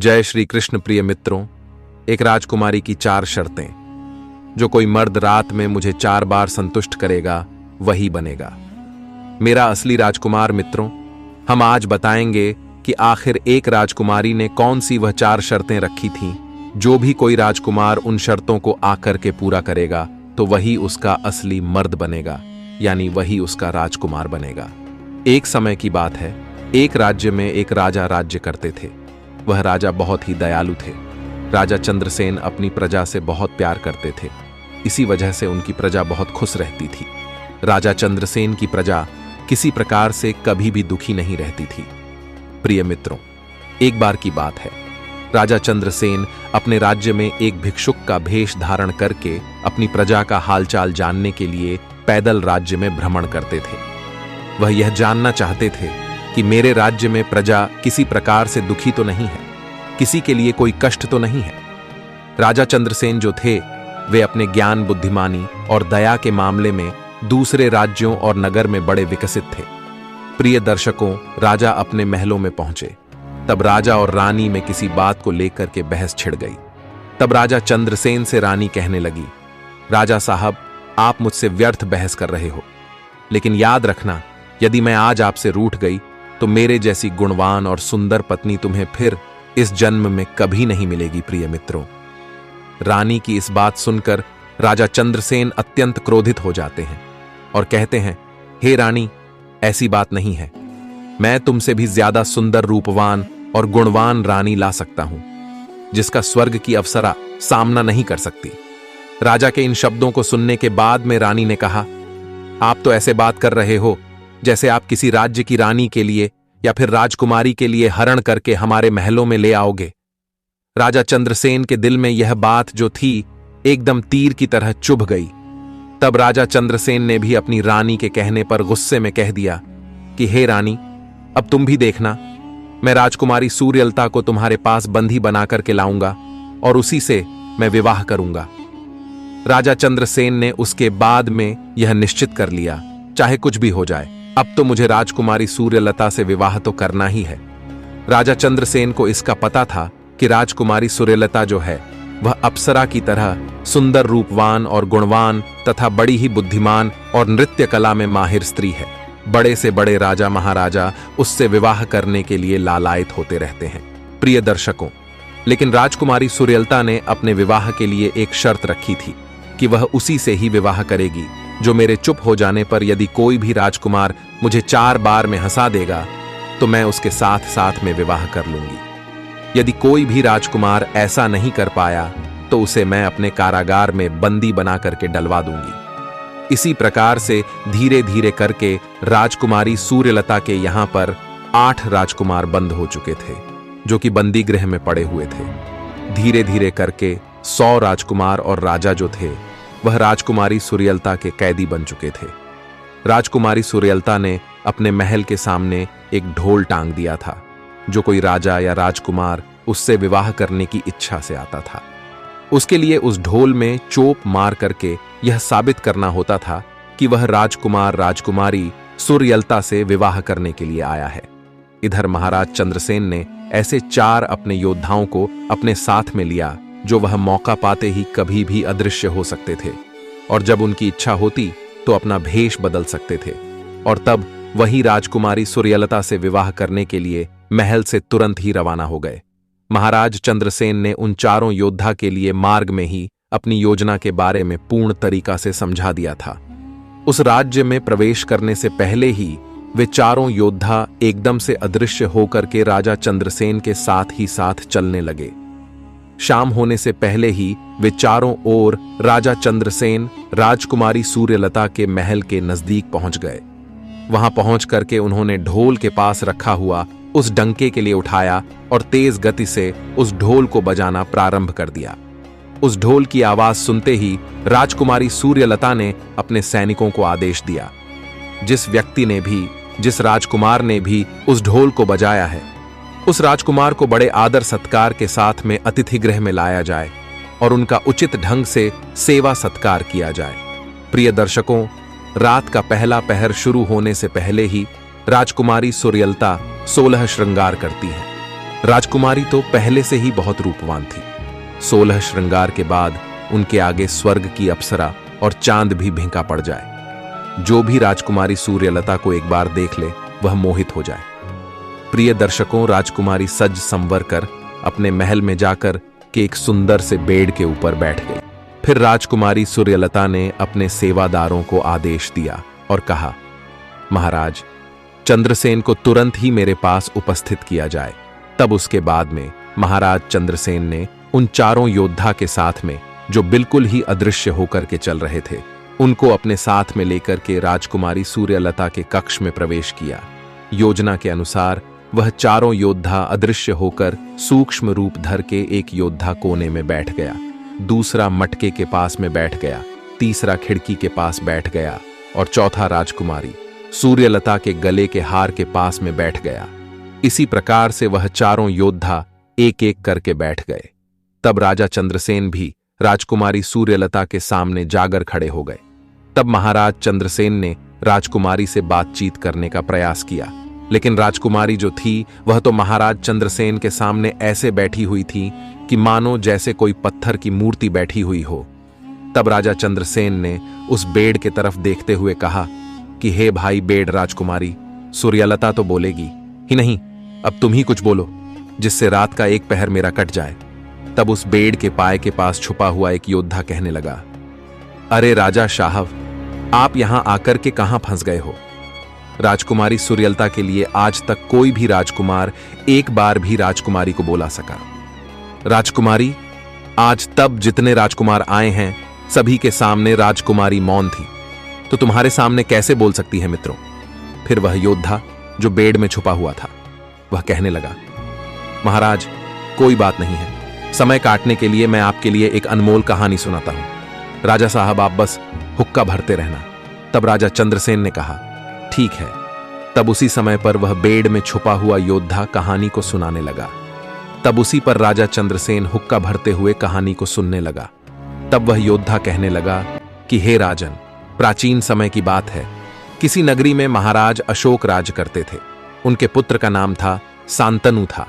जय श्री कृष्ण। प्रिय मित्रों, एक राजकुमारी की 4 शर्तें। जो कोई मर्द रात में मुझे 4 बार संतुष्ट करेगा वही बनेगा मेरा असली राजकुमार। मित्रों, हम आज बताएंगे कि आखिर एक राजकुमारी ने कौन सी वह 4 शर्तें रखी थीं। जो भी कोई राजकुमार उन शर्तों को आकर के पूरा करेगा तो वही उसका असली मर्द बनेगा, यानी वही उसका राजकुमार बनेगा। एक समय की बात है, एक राज्य में एक राजा राज्य करते थे। वह राजा बहुत ही दयालु थे। राजा चंद्रसेन अपनी प्रजा से बहुत प्यार करते थे, इसी वजह से उनकी प्रजा बहुत खुश रहती थी। राजा चंद्रसेन की प्रजा किसी प्रकार से कभी भी दुखी नहीं रहती थी। प्रिय मित्रों, एक बार की बात है, राजा चंद्रसेन अपने राज्य में एक भिक्षुक का भेष धारण करके अपनी प्रजा का हालचाल जानने के लिए पैदल राज्य में भ्रमण करते थे। वह यह जानना चाहते थे कि मेरे राज्य में प्रजा किसी प्रकार से दुखी तो नहीं है, किसी के लिए कोई कष्ट तो नहीं है। राजा चंद्रसेन जो थे वे अपने ज्ञान, बुद्धिमानी और दया के मामले में दूसरे राज्यों और नगर में बड़े विकसित थे। प्रिय दर्शकों, राजा अपने महलों में पहुंचे। तब राजा और रानी में किसी बात को लेकर के बहस छिड़ गई। तब राजा चंद्रसेन से रानी कहने लगी, राजा साहब, आप मुझसे व्यर्थ बहस कर रहे हो, लेकिन याद रखना, यदि मैं आज आपसे रूठ गई तो मेरे जैसी गुणवान और सुंदर पत्नी तुम्हें फिर इस जन्म में कभी नहीं मिलेगी। प्रिय मित्रों, रानी की इस बात सुनकर राजा चंद्रसेन अत्यंत क्रोधित हो जाते हैं और कहते हैं, हे रानी, ऐसी बात नहीं है। मैं तुमसे भी ज्यादा सुंदर, रूपवान और गुणवान रानी ला सकता हूं, जिसका स्वर्ग की अप्सरा सामना नहीं कर सकती। राजा के इन शब्दों को सुनने के बाद में रानी ने कहा, आप तो ऐसे बात कर रहे हो जैसे आप किसी राज्य की रानी के लिए या फिर राजकुमारी के लिए हरण करके हमारे महलों में ले आओगे। राजा चंद्रसेन के दिल में यह बात जो थी एकदम तीर की तरह चुभ गई। तब राजा चंद्रसेन ने भी अपनी रानी के कहने पर गुस्से में कह दिया कि हे रानी, अब तुम भी देखना, मैं राजकुमारी सूर्यलता को तुम्हारे पास बंदी बनाकर के लाऊंगा और उसी से मैं विवाह करूंगा। राजा चंद्रसेन ने उसके बाद में यह निश्चित कर लिया, चाहे कुछ भी हो जाए, अब तो मुझे राजकुमारी सूर्यलता से विवाह तो करना ही है। राजा चंद्रसेन को इसका पता था कि राजकुमारी सूर्यलता जो है वह अप्सरा की तरह सुंदर, रूपवान और गुणवान तथा बड़ी ही बुद्धिमान और नृत्य कला में माहिर स्त्री है। बड़े से बड़े राजा महाराजा उससे विवाह करने के लिए लालायित होते रहते हैं। प्रिय दर्शकों, लेकिन राजकुमारी सूर्यलता ने अपने विवाह के लिए एक शर्त रखी थी कि वह उसी से ही विवाह करेगी जो मेरे चुप हो जाने पर यदि कोई भी राजकुमार मुझे 4 बार में हंसा देगा तो मैं उसके साथ साथ में विवाह कर लूंगी। यदि कोई भी राजकुमार ऐसा नहीं कर पाया तो उसे मैं अपने कारागार में बंदी बना करके डलवा दूंगी। इसी प्रकार से धीरे धीरे करके राजकुमारी सूर्यलता के यहां पर 8 राजकुमार बंद हो चुके थे, जो कि बंदी गृह में पड़े हुए थे। धीरे धीरे करके 100 राजकुमार और राजा जो थे वह राजकुमारी सूर्यलता के कैदी बन चुके थे। राजकुमारी सूर्यलता ने अपने महल के सामने एक ढोल टांग दिया था। जो कोई राजा या राजकुमार उससे विवाह करने की इच्छा से आता था, उसके लिए उस ढोल में चोप मार करके यह साबित करना होता था कि वह राजकुमार राजकुमारी सूर्यलता से विवाह करने के लिए आया है। इधर महाराज चंद्रसेन ने ऐसे 4 अपने योद्धाओं को अपने साथ में लिया जो वह मौका पाते ही कभी भी अदृश्य हो सकते थे और जब उनकी इच्छा होती तो अपना भेष बदल सकते थे, और तब वही राजकुमारी सूर्यलता से विवाह करने के लिए महल से तुरंत ही रवाना हो गए। महाराज चंद्रसेन ने उन 4 योद्धा के लिए मार्ग में ही अपनी योजना के बारे में पूर्ण तरीका से समझा दिया था। उस राज्य में प्रवेश करने से पहले ही वे 4 योद्धा एकदम से अदृश्य होकर के राजा चंद्रसेन के साथ ही साथ चलने लगे। शाम होने से पहले ही वे चारों ओर राजा चंद्रसेन राजकुमारी सूर्यलता के महल के नजदीक पहुंच गए। वहां पहुंच करके उन्होंने ढोल के पास रखा हुआ उस डंके के लिए उठाया और तेज गति से उस ढोल को बजाना प्रारंभ कर दिया। उस ढोल की आवाज सुनते ही राजकुमारी सूर्यलता ने अपने सैनिकों को आदेश दिया, जिस व्यक्ति ने भी, जिस राजकुमार ने भी उस ढोल को बजाया है, उस राजकुमार को बड़े आदर सत्कार के साथ में अतिथि गृह में लाया जाए और उनका उचित ढंग से सेवा सत्कार किया जाए। प्रिय दर्शकों, रात का पहला पहर शुरू होने से पहले ही राजकुमारी सूर्यलता 16 श्रृंगार करती है। राजकुमारी तो पहले से ही बहुत रूपवान थी। 16 श्रृंगार के बाद उनके आगे स्वर्ग की अप्सरा और चांद भी भिंका पड़ जाए। जो भी राजकुमारी सूर्यलता को एक बार देख ले वह मोहित हो जाए। प्रिय दर्शकों, राजकुमारी सज संवर कर अपने महल में जाकर के एक सुंदर से बेड़ के ऊपर बैठ गई। फिर राजकुमारी सूर्यलता ने अपने सेवादारों को आदेश दिया और कहा, महाराज, चंद्रसेन को तुरंत ही मेरे पास उपस्थित किया जाए। तब उसके बाद में महाराज चंद्रसेन ने उन चारों योद्धा के साथ में, जो बिल्कुल ही अदृश्य होकर के चल रहे थे, उनको अपने साथ में लेकर के राजकुमारी सूर्यलता के कक्ष में प्रवेश किया। योजना के अनुसार वह चारों योद्धा अदृश्य होकर सूक्ष्म रूप धर के एक योद्धा कोने में बैठ गया, दूसरा मटके के पास में बैठ गया, तीसरा खिड़की के पास बैठ गया और चौथा राजकुमारी सूर्यलता के गले के हार के पास में बैठ गया। इसी प्रकार से वह चारों योद्धा एक एक करके बैठ गए। तब राजा चंद्रसेन भी राजकुमारी सूर्यलता के सामने जाकर खड़े हो गए। तब महाराज चंद्रसेन ने राजकुमारी से बातचीत करने का प्रयास किया, लेकिन राजकुमारी जो थी वह तो महाराज चंद्रसेन के सामने ऐसे बैठी हुई थी कि मानो जैसे कोई पत्थर की मूर्ति बैठी हुई हो। तब राजा चंद्रसेन ने उस बेड़ के तरफ देखते हुए कहा कि हे भाई बेड़ राजकुमारी, सूर्यलता तो बोलेगी ही नहीं, अब तुम ही कुछ बोलो जिससे रात का एक पहर मेरा कट जाए। तब उस बेड़ के पाए के पास छुपा हुआ एक योद्धा कहने लगा, अरे राजा साहब, आप यहां आकर के कहां फंस गए हो? राजकुमारी सूर्यलता के लिए आज तक कोई भी राजकुमार एक बार भी राजकुमारी को बोला सका। राजकुमारी, आज तब जितने राजकुमार आए हैं सभी के सामने राजकुमारी मौन थी, तो तुम्हारे सामने कैसे बोल सकती है मित्रों? फिर वह योद्धा जो बेड़ में छुपा हुआ था वह कहने लगा, महाराज, कोई बात नहीं है, समय काटने के लिए मैं आपके लिए एक अनमोल कहानी सुनाता हूं। राजा साहब, आप बस हुक्का भरते रहना। तब राजा चंद्रसेन ने कहा, ठीक है। तब उसी समय पर वह बेड़ में छुपा हुआ योद्धा कहानी को सुनाने लगा। तब उसी पर राजा चंद्रसेन हुक्का भरते हुए कहानी को सुनने लगा। तब वह योद्धा कहने लगा कि हे राजन, प्राचीन समय की बात है, किसी नगरी में महाराज अशोक राज करते थे। उनके पुत्र का नाम था शांतनु था,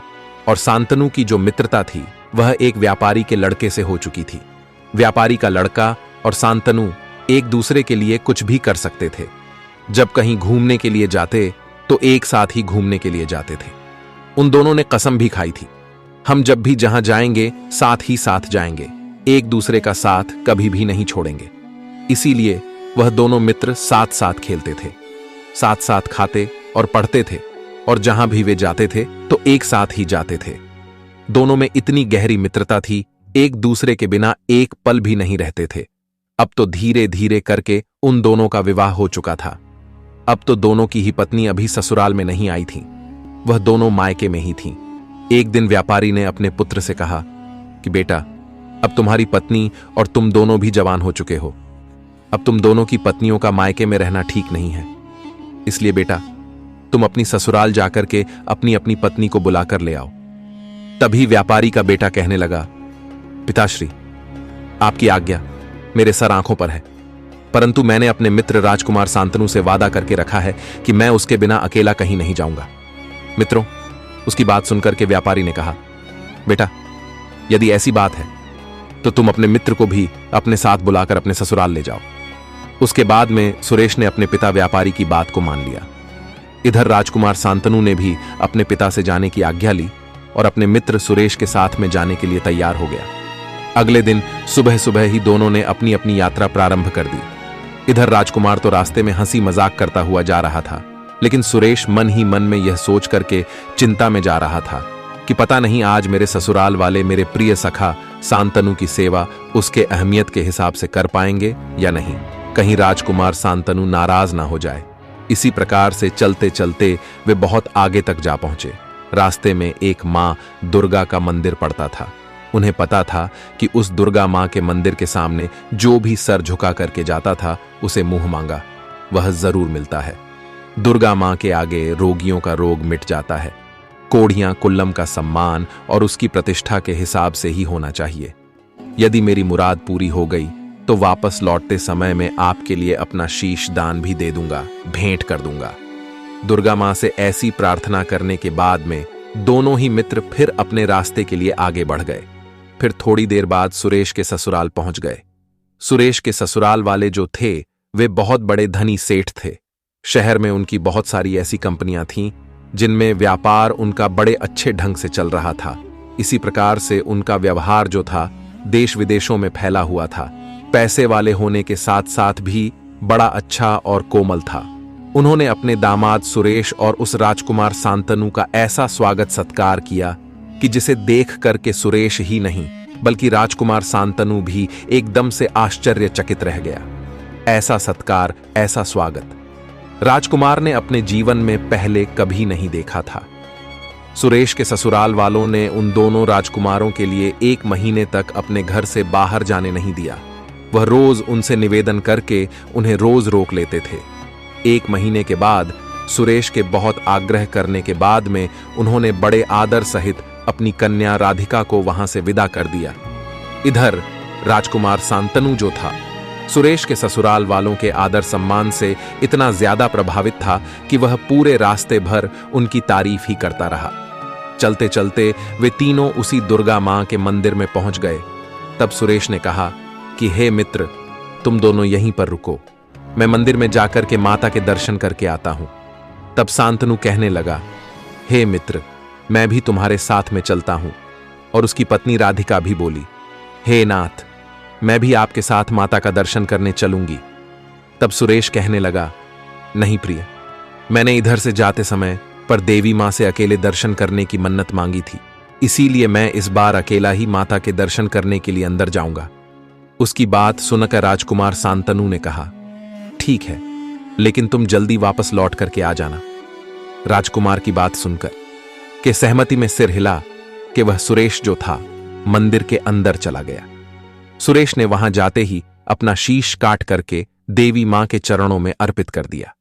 और शांतनु की जो मित्रता थी वह एक व्यापारी के लड़के से हो चुकी थी। व्यापारी का लड़का और शांतनु एक दूसरे के लिए कुछ भी कर सकते थे। जब कहीं घूमने के लिए जाते तो एक साथ ही घूमने के लिए जाते थे। उन दोनों ने कसम भी खाई थी, हम जब भी जहां जाएंगे साथ ही साथ जाएंगे, एक दूसरे का साथ कभी भी नहीं छोड़ेंगे। इसीलिए वह दोनों मित्र साथ साथ खेलते थे, साथ साथ खाते और पढ़ते थे, और जहां भी वे जाते थे तो एक साथ ही जाते थे। दोनों में इतनी गहरी मित्रता थी, एक दूसरे के बिना एक पल भी नहीं रहते थे। अब तो धीरे धीरे करके उन दोनों का विवाह हो चुका था। अब तो दोनों की ही पत्नी अभी ससुराल में नहीं आई थी, वह दोनों मायके में ही थीं। एक दिन व्यापारी ने अपने पुत्र से कहा कि बेटा, अब तुम्हारी पत्नी और तुम दोनों भी जवान हो चुके हो। अब तुम दोनों की पत्नियों का मायके में रहना ठीक नहीं है, इसलिए बेटा तुम अपनी ससुराल जाकर के अपनी अपनी पत्नी को बुलाकर ले आओ। तभी व्यापारी का बेटा कहने लगा, पिताश्री, आपकी आज्ञा मेरे सर आंखों पर है, परंतु मैंने अपने मित्र राजकुमार शांतनु से वादा करके रखा है कि मैं उसके बिना अकेला कहीं नहीं जाऊंगा। मित्रों, उसकी बात सुनकर के व्यापारी ने कहा, बेटा यदि ऐसी बात है तो तुम अपने मित्र को भी अपने साथ बुलाकर अपने ससुराल ले जाओ। उसके बाद में सुरेश ने अपने पिता व्यापारी की बात को मान लिया। इधर राजकुमार शांतनु ने भी अपने पिता से जाने की आज्ञा ली और अपने मित्र सुरेश के साथ में जाने के लिए तैयार हो गया। अगले दिन सुबह सुबह ही दोनों ने अपनी अपनी यात्रा प्रारंभ कर दी। इधर राजकुमार तो रास्ते में हंसी मजाक करता हुआ जा रहा था, लेकिन सुरेश मन ही मन में यह सोच करके चिंता में जा रहा था कि पता नहीं आज मेरे ससुराल वाले मेरे प्रिय सखा शांतनु की सेवा उसके अहमियत के हिसाब से कर पाएंगे या नहीं, कहीं राजकुमार शांतनु नाराज ना हो जाए। इसी प्रकार से चलते चलते वे बहुत आगे तक जा पहुंचे। रास्ते में एक मां दुर्गा का मंदिर पड़ता था। उन्हें पता था कि उस दुर्गा मां के मंदिर के सामने जो भी सर झुका करके जाता था उसे मुंह मांगा वह जरूर मिलता है। दुर्गा मां के आगे रोगियों का रोग मिट जाता है। कोढ़ियां कुल्लम का सम्मान और उसकी प्रतिष्ठा के हिसाब से ही होना चाहिए। यदि मेरी मुराद पूरी हो गई तो वापस लौटते समय में आपके लिए अपना शीश दान भी दे दूंगा, भेंट कर दूंगा। दुर्गा मां से ऐसी प्रार्थना करने के बाद में दोनों ही मित्र फिर अपने रास्ते के लिए आगे बढ़ गए। फिर थोड़ी देर बाद सुरेश के ससुराल पहुंच गए। सुरेश के ससुराल वाले जो थे वे बहुत बड़े धनी सेठ थे। शहर में उनकी बहुत सारी ऐसी कंपनियां थीं जिनमें व्यापार उनका बड़े अच्छे ढंग से चल रहा था। इसी प्रकार से उनका व्यवहार जो था देश विदेशों में फैला हुआ था। पैसे वाले होने के साथ साथ भी बड़ा अच्छा और कोमल था। उन्होंने अपने दामाद सुरेश और उस राजकुमार शांतनु का ऐसा स्वागत सत्कार किया कि जिसे देख करके सुरेश ही नहीं बल्कि राजकुमार शांतनु भी एकदम से आश्चर्यचकित रह गया। ऐसा सत्कार, ऐसा स्वागत राजकुमार ने अपने जीवन में पहले कभी नहीं देखा था। सुरेश के ससुराल वालों ने उन दोनों राजकुमारों के लिए 1 महीने तक अपने घर से बाहर जाने नहीं दिया। वह रोज उनसे निवेदन करके उन्हें रोज रोक लेते थे। 1 महीने के बाद सुरेश के बहुत आग्रह करने के बाद में उन्होंने बड़े आदर सहित अपनी कन्या राधिका को वहां से विदा कर दिया। इधर राजकुमार शांतनु जो था सुरेश के ससुराल वालों के आदर सम्मान से इतना ज्यादा प्रभावित था कि वह पूरे रास्ते भर उनकी तारीफ ही करता रहा। चलते चलते वे तीनों उसी दुर्गा मां के मंदिर में पहुंच गए। तब सुरेश ने कहा कि हे मित्र, तुम दोनों यहीं पर रुको, मैं मंदिर में जाकर के माता के दर्शन करके आता हूं। तब शांतनु कहने लगा, हे मित्र, मैं भी तुम्हारे साथ में चलता हूं। और उसकी पत्नी राधिका भी बोली, हे नाथ, मैं भी आपके साथ माता का दर्शन करने चलूंगी। तब सुरेश कहने लगा, नहीं प्रिय, मैंने इधर से जाते समय पर देवी मां से अकेले दर्शन करने की मन्नत मांगी थी, इसीलिए मैं इस बार अकेला ही माता के दर्शन करने के लिए अंदर जाऊंगा। उसकी बात सुनकर राजकुमार शांतनु ने कहा, ठीक है, लेकिन तुम जल्दी वापस लौट करके आ जाना। राजकुमार की बात सुनकर के सहमति में सिर हिला कि वह सुरेश जो था मंदिर के अंदर चला गया। सुरेश ने वहां जाते ही अपना शीश काट करके देवी मां के चरणों में अर्पित कर दिया।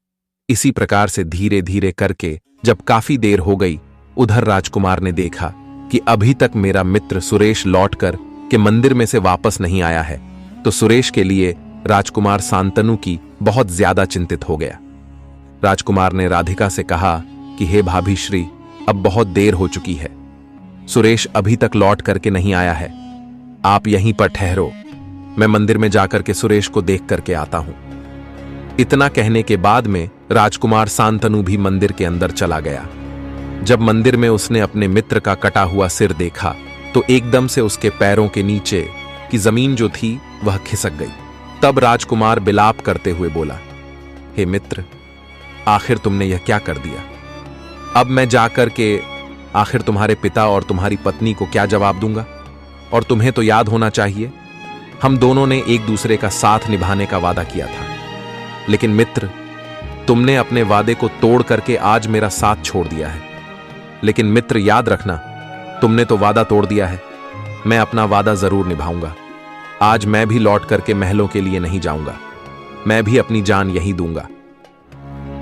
इसी प्रकार से धीरे धीरे करके जब काफी देर हो गई, उधर राजकुमार ने देखा कि अभी तक मेरा मित्र सुरेश लौटकर के मंदिर में से वापस नहीं आया है, तो सुरेश के लिए राजकुमार शांतनु की बहुत ज्यादा चिंतित हो गया। राजकुमार ने राधिका से कहा कि हे भाभी श्री, अब बहुत देर हो चुकी है, सुरेश अभी तक लौट करके नहीं आया है, आप यहीं पर ठहरो, मैं मंदिर में जाकर के सुरेश को देख करके आता हूं। इतना कहने के बाद में राजकुमार शांतनु भी मंदिर के अंदर चला गया। जब मंदिर में उसने अपने मित्र का कटा हुआ सिर देखा तो एकदम से उसके पैरों के नीचे की जमीन जो थी वह खिसक गई। तब राजकुमार बिलाप करते हुए बोला, हे मित्र, आखिर तुमने यह क्या कर दिया? अब मैं जाकर के आखिर तुम्हारे पिता और तुम्हारी पत्नी को क्या जवाब दूंगा? और तुम्हें तो याद होना चाहिए, हम दोनों ने एक दूसरे का साथ निभाने का वादा किया था, लेकिन मित्र, तुमने अपने वादे को तोड़ करके आज मेरा साथ छोड़ दिया है। लेकिन मित्र, याद रखना, तुमने तो वादा तोड़ दिया है, मैं अपना वादा जरूर निभाऊंगा। आज मैं भी लौट करके महलों के लिए नहीं जाऊंगा, मैं भी अपनी जान यहीं दूंगा।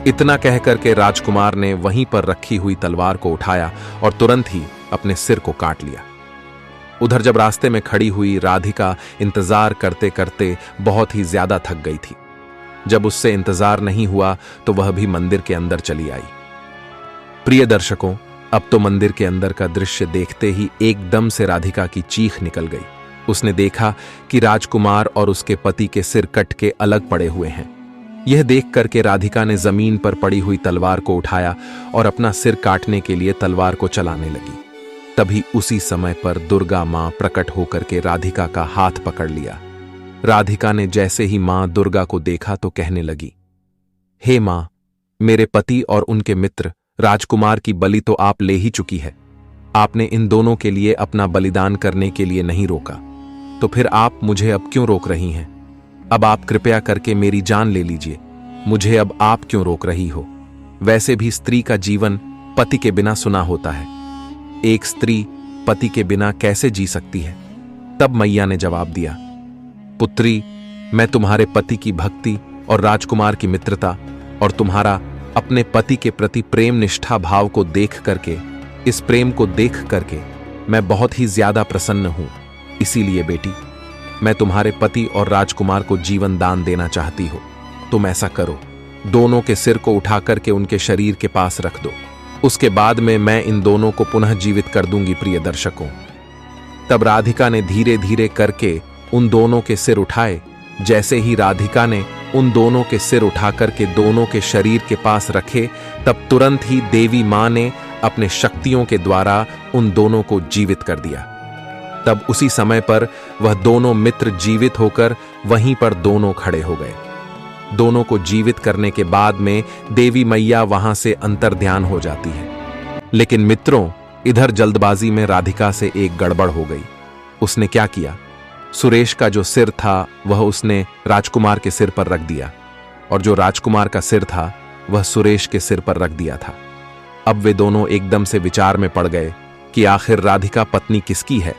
इतना कह करके राजकुमार ने वहीं पर रखी हुई तलवार को उठाया और तुरंत ही अपने सिर को काट लिया। उधर जब रास्ते में खड़ी हुई राधिका इंतजार करते करते बहुत ही ज्यादा थक गई थी। जब उससे इंतजार नहीं हुआ तो वह भी मंदिर के अंदर चली आई। प्रिय दर्शकों, अब तो मंदिर के अंदर का दृश्य देखते ही एकदम से राधिका की चीख निकल गई। उसने देखा कि राजकुमार और उसके पति के सिर कट के अलग पड़े हुए हैं। यह देख करके राधिका ने जमीन पर पड़ी हुई तलवार को उठाया और अपना सिर काटने के लिए तलवार को चलाने लगी। तभी उसी समय पर दुर्गा मां प्रकट होकर के राधिका का हाथ पकड़ लिया। राधिका ने जैसे ही मां दुर्गा को देखा तो कहने लगी, हे मां, मेरे पति और उनके मित्र राजकुमार की बलि तो आप ले ही चुकी है। आपने इन दोनों के लिए अपना बलिदान करने के लिए नहीं रोका, तो फिर आप मुझे अब क्यों रोक रही हैं? अब आप कृपया करके मेरी जान ले लीजिए, मुझे अब आप क्यों रोक रही हो? वैसे भी स्त्री का जीवन पति के बिना सुना होता है, एक स्त्री पति के बिना कैसे जी सकती है? तब मैया ने जवाब दिया, पुत्री, मैं तुम्हारे पति की भक्ति और राजकुमार की मित्रता और तुम्हारा अपने पति के प्रति प्रेम निष्ठा भाव को देख करके, इस प्रेम को देख करके मैं बहुत ही ज्यादा प्रसन्न हूं। इसीलिए बेटी, मैं तुम्हारे पति और राजकुमार को जीवन दान देना चाहती हूं। तुम ऐसा करो, दोनों के सिर को उठा करके उनके शरीर के पास रख दो। उसके बाद में मैं इन दोनों को पुनः जीवित कर दूंगी प्रिय दर्शकों। तब राधिका ने धीरे धीरे करके उन दोनों के सिर उठाए। जैसे ही राधिका ने उन दोनों के सिर उठाकर के दोनों के शरीर के पास रखे, तब तुरंत ही देवी मां ने अपने शक्तियों के द्वारा उन दोनों को जीवित कर दिया। तब उसी समय पर वह दोनों मित्र जीवित होकर वहीं पर दोनों खड़े हो गए। दोनों को जीवित करने के बाद में देवी मैया वहां से अंतर्ध्यान हो जाती है। लेकिन मित्रों, इधर जल्दबाजी में राधिका से एक गड़बड़ हो गई। उसने क्या किया? सुरेश का जो सिर था वह उसने राजकुमार के सिर पर रख दिया, और जो राजकुमार का सिर था वह सुरेश के सिर पर रख दिया था। अब वे दोनों एकदम से विचार में पड़ गए कि आखिर राधिका पत्नी किसकी है,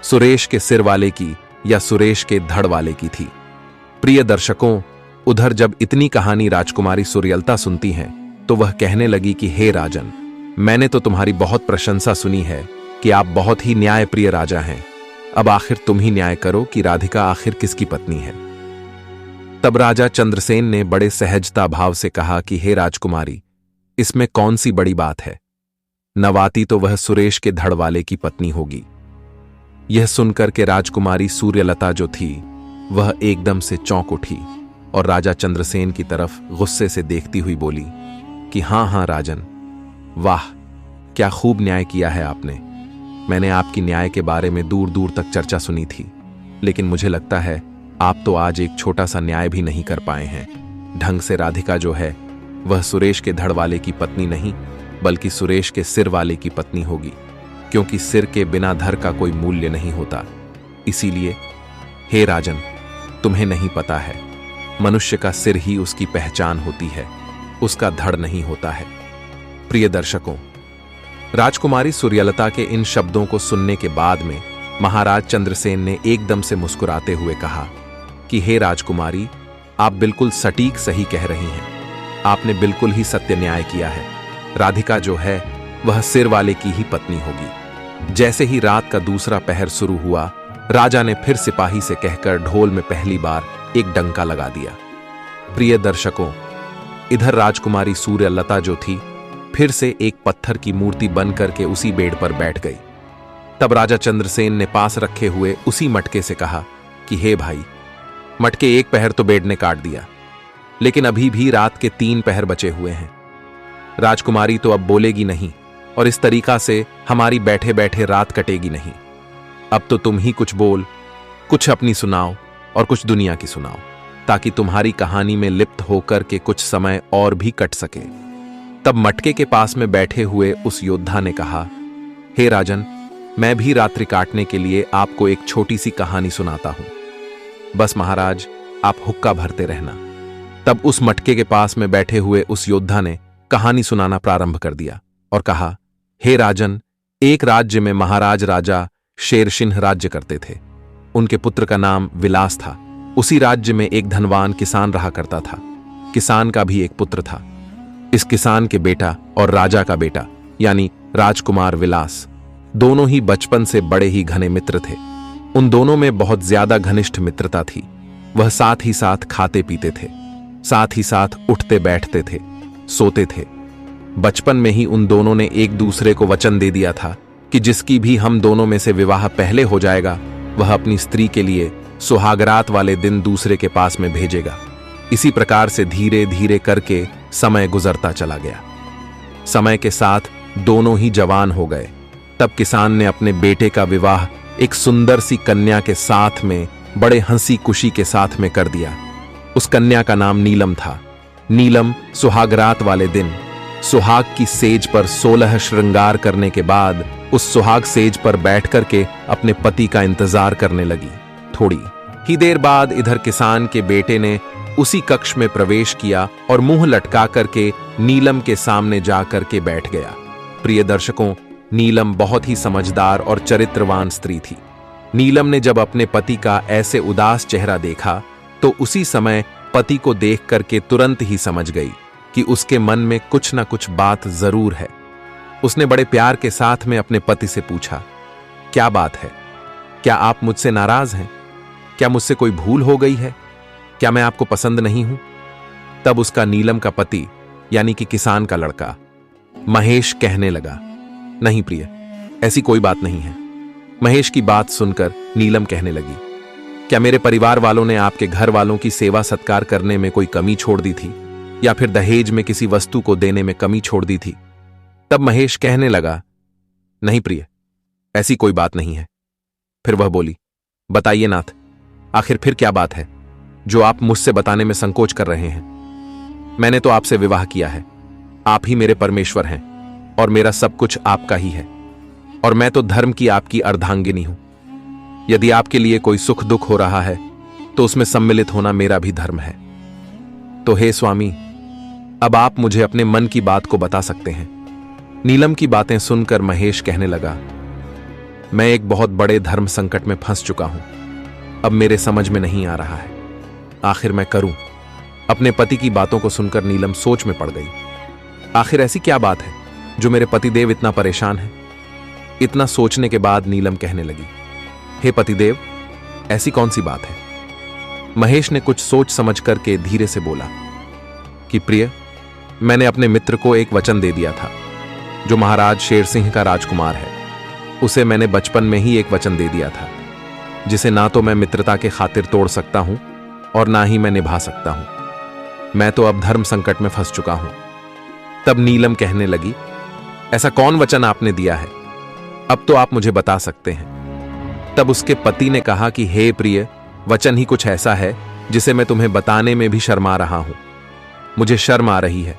सुरेश के सिर वाले की या सुरेश के धड़ वाले की थी। प्रिय दर्शकों, उधर जब इतनी कहानी राजकुमारी सूर्यलता सुनती हैं तो वह कहने लगी कि हे राजन, मैंने तो तुम्हारी बहुत प्रशंसा सुनी है कि आप बहुत ही न्यायप्रिय राजा हैं। अब आखिर तुम ही न्याय करो कि राधिका आखिर किसकी पत्नी है। तब राजा चंद्रसेन ने बड़े सहजता भाव से कहा कि हे राजकुमारी, इसमें कौन सी बड़ी बात है? नवाती तो वह सुरेश के धड़ वाले की पत्नी होगी। यह सुनकर के राजकुमारी सूर्यलता जो थी वह एकदम से चौंक उठी और राजा चंद्रसेन की तरफ गुस्से से देखती हुई बोली कि हाँ राजन, वाह, क्या खूब न्याय किया है आपने। मैंने आपकी न्याय के बारे में दूर दूर तक चर्चा सुनी थी, लेकिन मुझे लगता है आप तो आज एक छोटा सा न्याय भी नहीं कर पाए हैं। ढंग से राधिका जो है वह सुरेश के धड़ वाले की पत्नी नहीं, बल्कि सुरेश के सिर वाले की पत्नी होगी, क्योंकि सिर के बिना धड़ का कोई मूल्य नहीं होता। इसीलिए हे राजन, तुम्हें नहीं पता है, मनुष्य का सिर ही उसकी पहचान होती है, उसका धड़ नहीं होता है। प्रिय दर्शकों, राजकुमारी सूर्यलता के इन शब्दों को सुनने के बाद में महाराज चंद्रसेन ने एकदम से मुस्कुराते हुए कहा कि हे राजकुमारी, आप बिल्कुल सटीक सही कह रही हैं। आपने बिल्कुल ही सत्य न्याय किया है। राधिका जो है वह सिर वाले की ही पत्नी होगी। जैसे ही रात का दूसरा पहर शुरू हुआ, राजा ने फिर सिपाही से कहकर ढोल में पहली बार एक डंका लगा दिया। प्रिय दर्शकों, इधर राजकुमारी सूर्यलता जो थी फिर से एक पत्थर की मूर्ति बन करके उसी बेड़ पर बैठ गई। तब राजा चंद्रसेन ने पास रखे हुए उसी मटके से कहा कि हे भाई, मटके एक पहर तो बेड़ ने काट दिया, लेकिन अभी भी रात के 3 पहर बचे हुए हैं। राजकुमारी तो अब बोलेगी नहीं, और इस तरीका से हमारी बैठे बैठे रात कटेगी नहीं। अब तो तुम ही कुछ बोल, कुछ अपनी सुनाओ और कुछ दुनिया की सुनाओ, ताकि तुम्हारी कहानी में लिप्त होकर के कुछ समय और भी कट सके। तब मटके के पास में बैठे हुए उस योद्धा ने कहा, हे राजन, मैं भी रात्रि काटने के लिए आपको एक छोटी सी कहानी सुनाता हूं। बस महाराज, आप हुक्का भरते रहना। तब उस मटके के पास में बैठे हुए उस योद्धा ने कहानी सुनाना प्रारंभ कर दिया और कहा, हे राजन, एक राज्य में महाराज राजा शेरसिंह राज्य करते थे। उनके पुत्र का नाम विलास था। उसी राज्य में एक धनवान किसान रहा करता था। किसान का भी एक पुत्र था। इस किसान के बेटा और राजा का बेटा यानी राजकुमार विलास दोनों ही बचपन से बड़े ही घने मित्र थे। उन दोनों में बहुत ज्यादा घनिष्ठ मित्रता थी। वह साथ ही साथ खाते पीते थे, साथ ही साथ उठते बैठते थे, सोते थे। बचपन में ही उन दोनों ने एक दूसरे को वचन दे दिया था कि जिसकी भी हम दोनों में से विवाह पहले हो जाएगा, वह अपनी स्त्री के लिए सुहागरात वाले दिन दूसरे के पास में भेजेगा। इसी प्रकार से धीरे धीरे करके समय गुजरता चला गया। समय के साथ दोनों ही जवान हो गए। तब किसान ने अपने बेटे का विवाह एक सुंदर सी कन्या के साथ में बड़े हंसी खुशी के साथ में कर दिया। उस कन्या का नाम नीलम था। नीलम सुहागरात वाले दिन सुहाग की सेज पर 16 श्रृंगार करने के बाद उस सुहाग सेज पर बैठ करके अपने पति का इंतजार करने लगी। थोड़ी ही देर बाद इधर किसान के बेटे ने उसी कक्ष में प्रवेश किया और मुंह लटका करके नीलम के सामने जा करके बैठ गया। प्रिय दर्शकों, नीलम बहुत ही समझदार और चरित्रवान स्त्री थी। नीलम ने जब अपने पति का ऐसे उदास चेहरा देखा तो उसी समय पति को देख करके तुरंत ही समझ गई कि उसके मन में कुछ ना कुछ बात जरूर है। उसने बड़े प्यार के साथ में अपने पति से पूछा, क्या बात है? क्या आप मुझसे नाराज हैं? क्या मुझसे कोई भूल हो गई है? क्या मैं आपको पसंद नहीं हूं? तब उसका नीलम का पति यानी कि किसान का लड़का महेश कहने लगा, नहीं प्रिय, ऐसी कोई बात नहीं है। महेश की बात सुनकर नीलम कहने लगी, क्या मेरे परिवार वालों ने आपके घर वालों की सेवा सत्कार करने में कोई कमी छोड़ दी थी, या फिर दहेज में किसी वस्तु को देने में कमी छोड़ दी थी? तब महेश कहने लगा, नहीं प्रिय, ऐसी कोई बात नहीं है। फिर वह बोली, बताइए नाथ, आखिर फिर क्या बात है जो आप मुझसे बताने में संकोच कर रहे हैं? मैंने तो आपसे विवाह किया है, आप ही मेरे परमेश्वर हैं और मेरा सब कुछ आपका ही है, और मैं तो धर्म की आपकी अर्धांगिनी हूं। यदि आपके लिए कोई सुख दुख हो रहा है तो उसमें सम्मिलित होना मेरा भी धर्म है। तो हे स्वामी, अब आप मुझे अपने मन की बात को बता सकते हैं। नीलम की बातें सुनकर महेश कहने लगा, मैं एक बहुत बड़े धर्म संकट में फंस चुका हूं। अब मेरे समझ में नहीं आ रहा है, आखिर मैं करूं? अपने पति की बातों को सुनकर नीलम सोच में पड़ गई। आखिर ऐसी क्या बात है जो मेरे पतिदेव इतना परेशान है? इतना सोचने के बाद नीलम कहने लगी, हे पतिदेव, ऐसी कौन सी बात है? महेश ने कुछ सोच समझ करके धीरे से बोला कि प्रिय, मैंने अपने मित्र को एक वचन दे दिया था, जो महाराज शेर सिंह का राजकुमार है। उसे मैंने बचपन में ही एक वचन दे दिया था, जिसे ना तो मैं मित्रता के खातिर तोड़ सकता हूं और ना ही मैं निभा सकता हूं। मैं तो अब धर्म संकट में फंस चुका हूं। तब नीलम कहने लगी, ऐसा कौन वचन आपने दिया है? अब तो आप मुझे बता सकते हैं। तब उसके पति ने कहा कि हे प्रिय, वचन ही कुछ ऐसा है जिसे मैं तुम्हें बताने में भी शर्मा रहा हूं। मुझे शर्म आ रही है,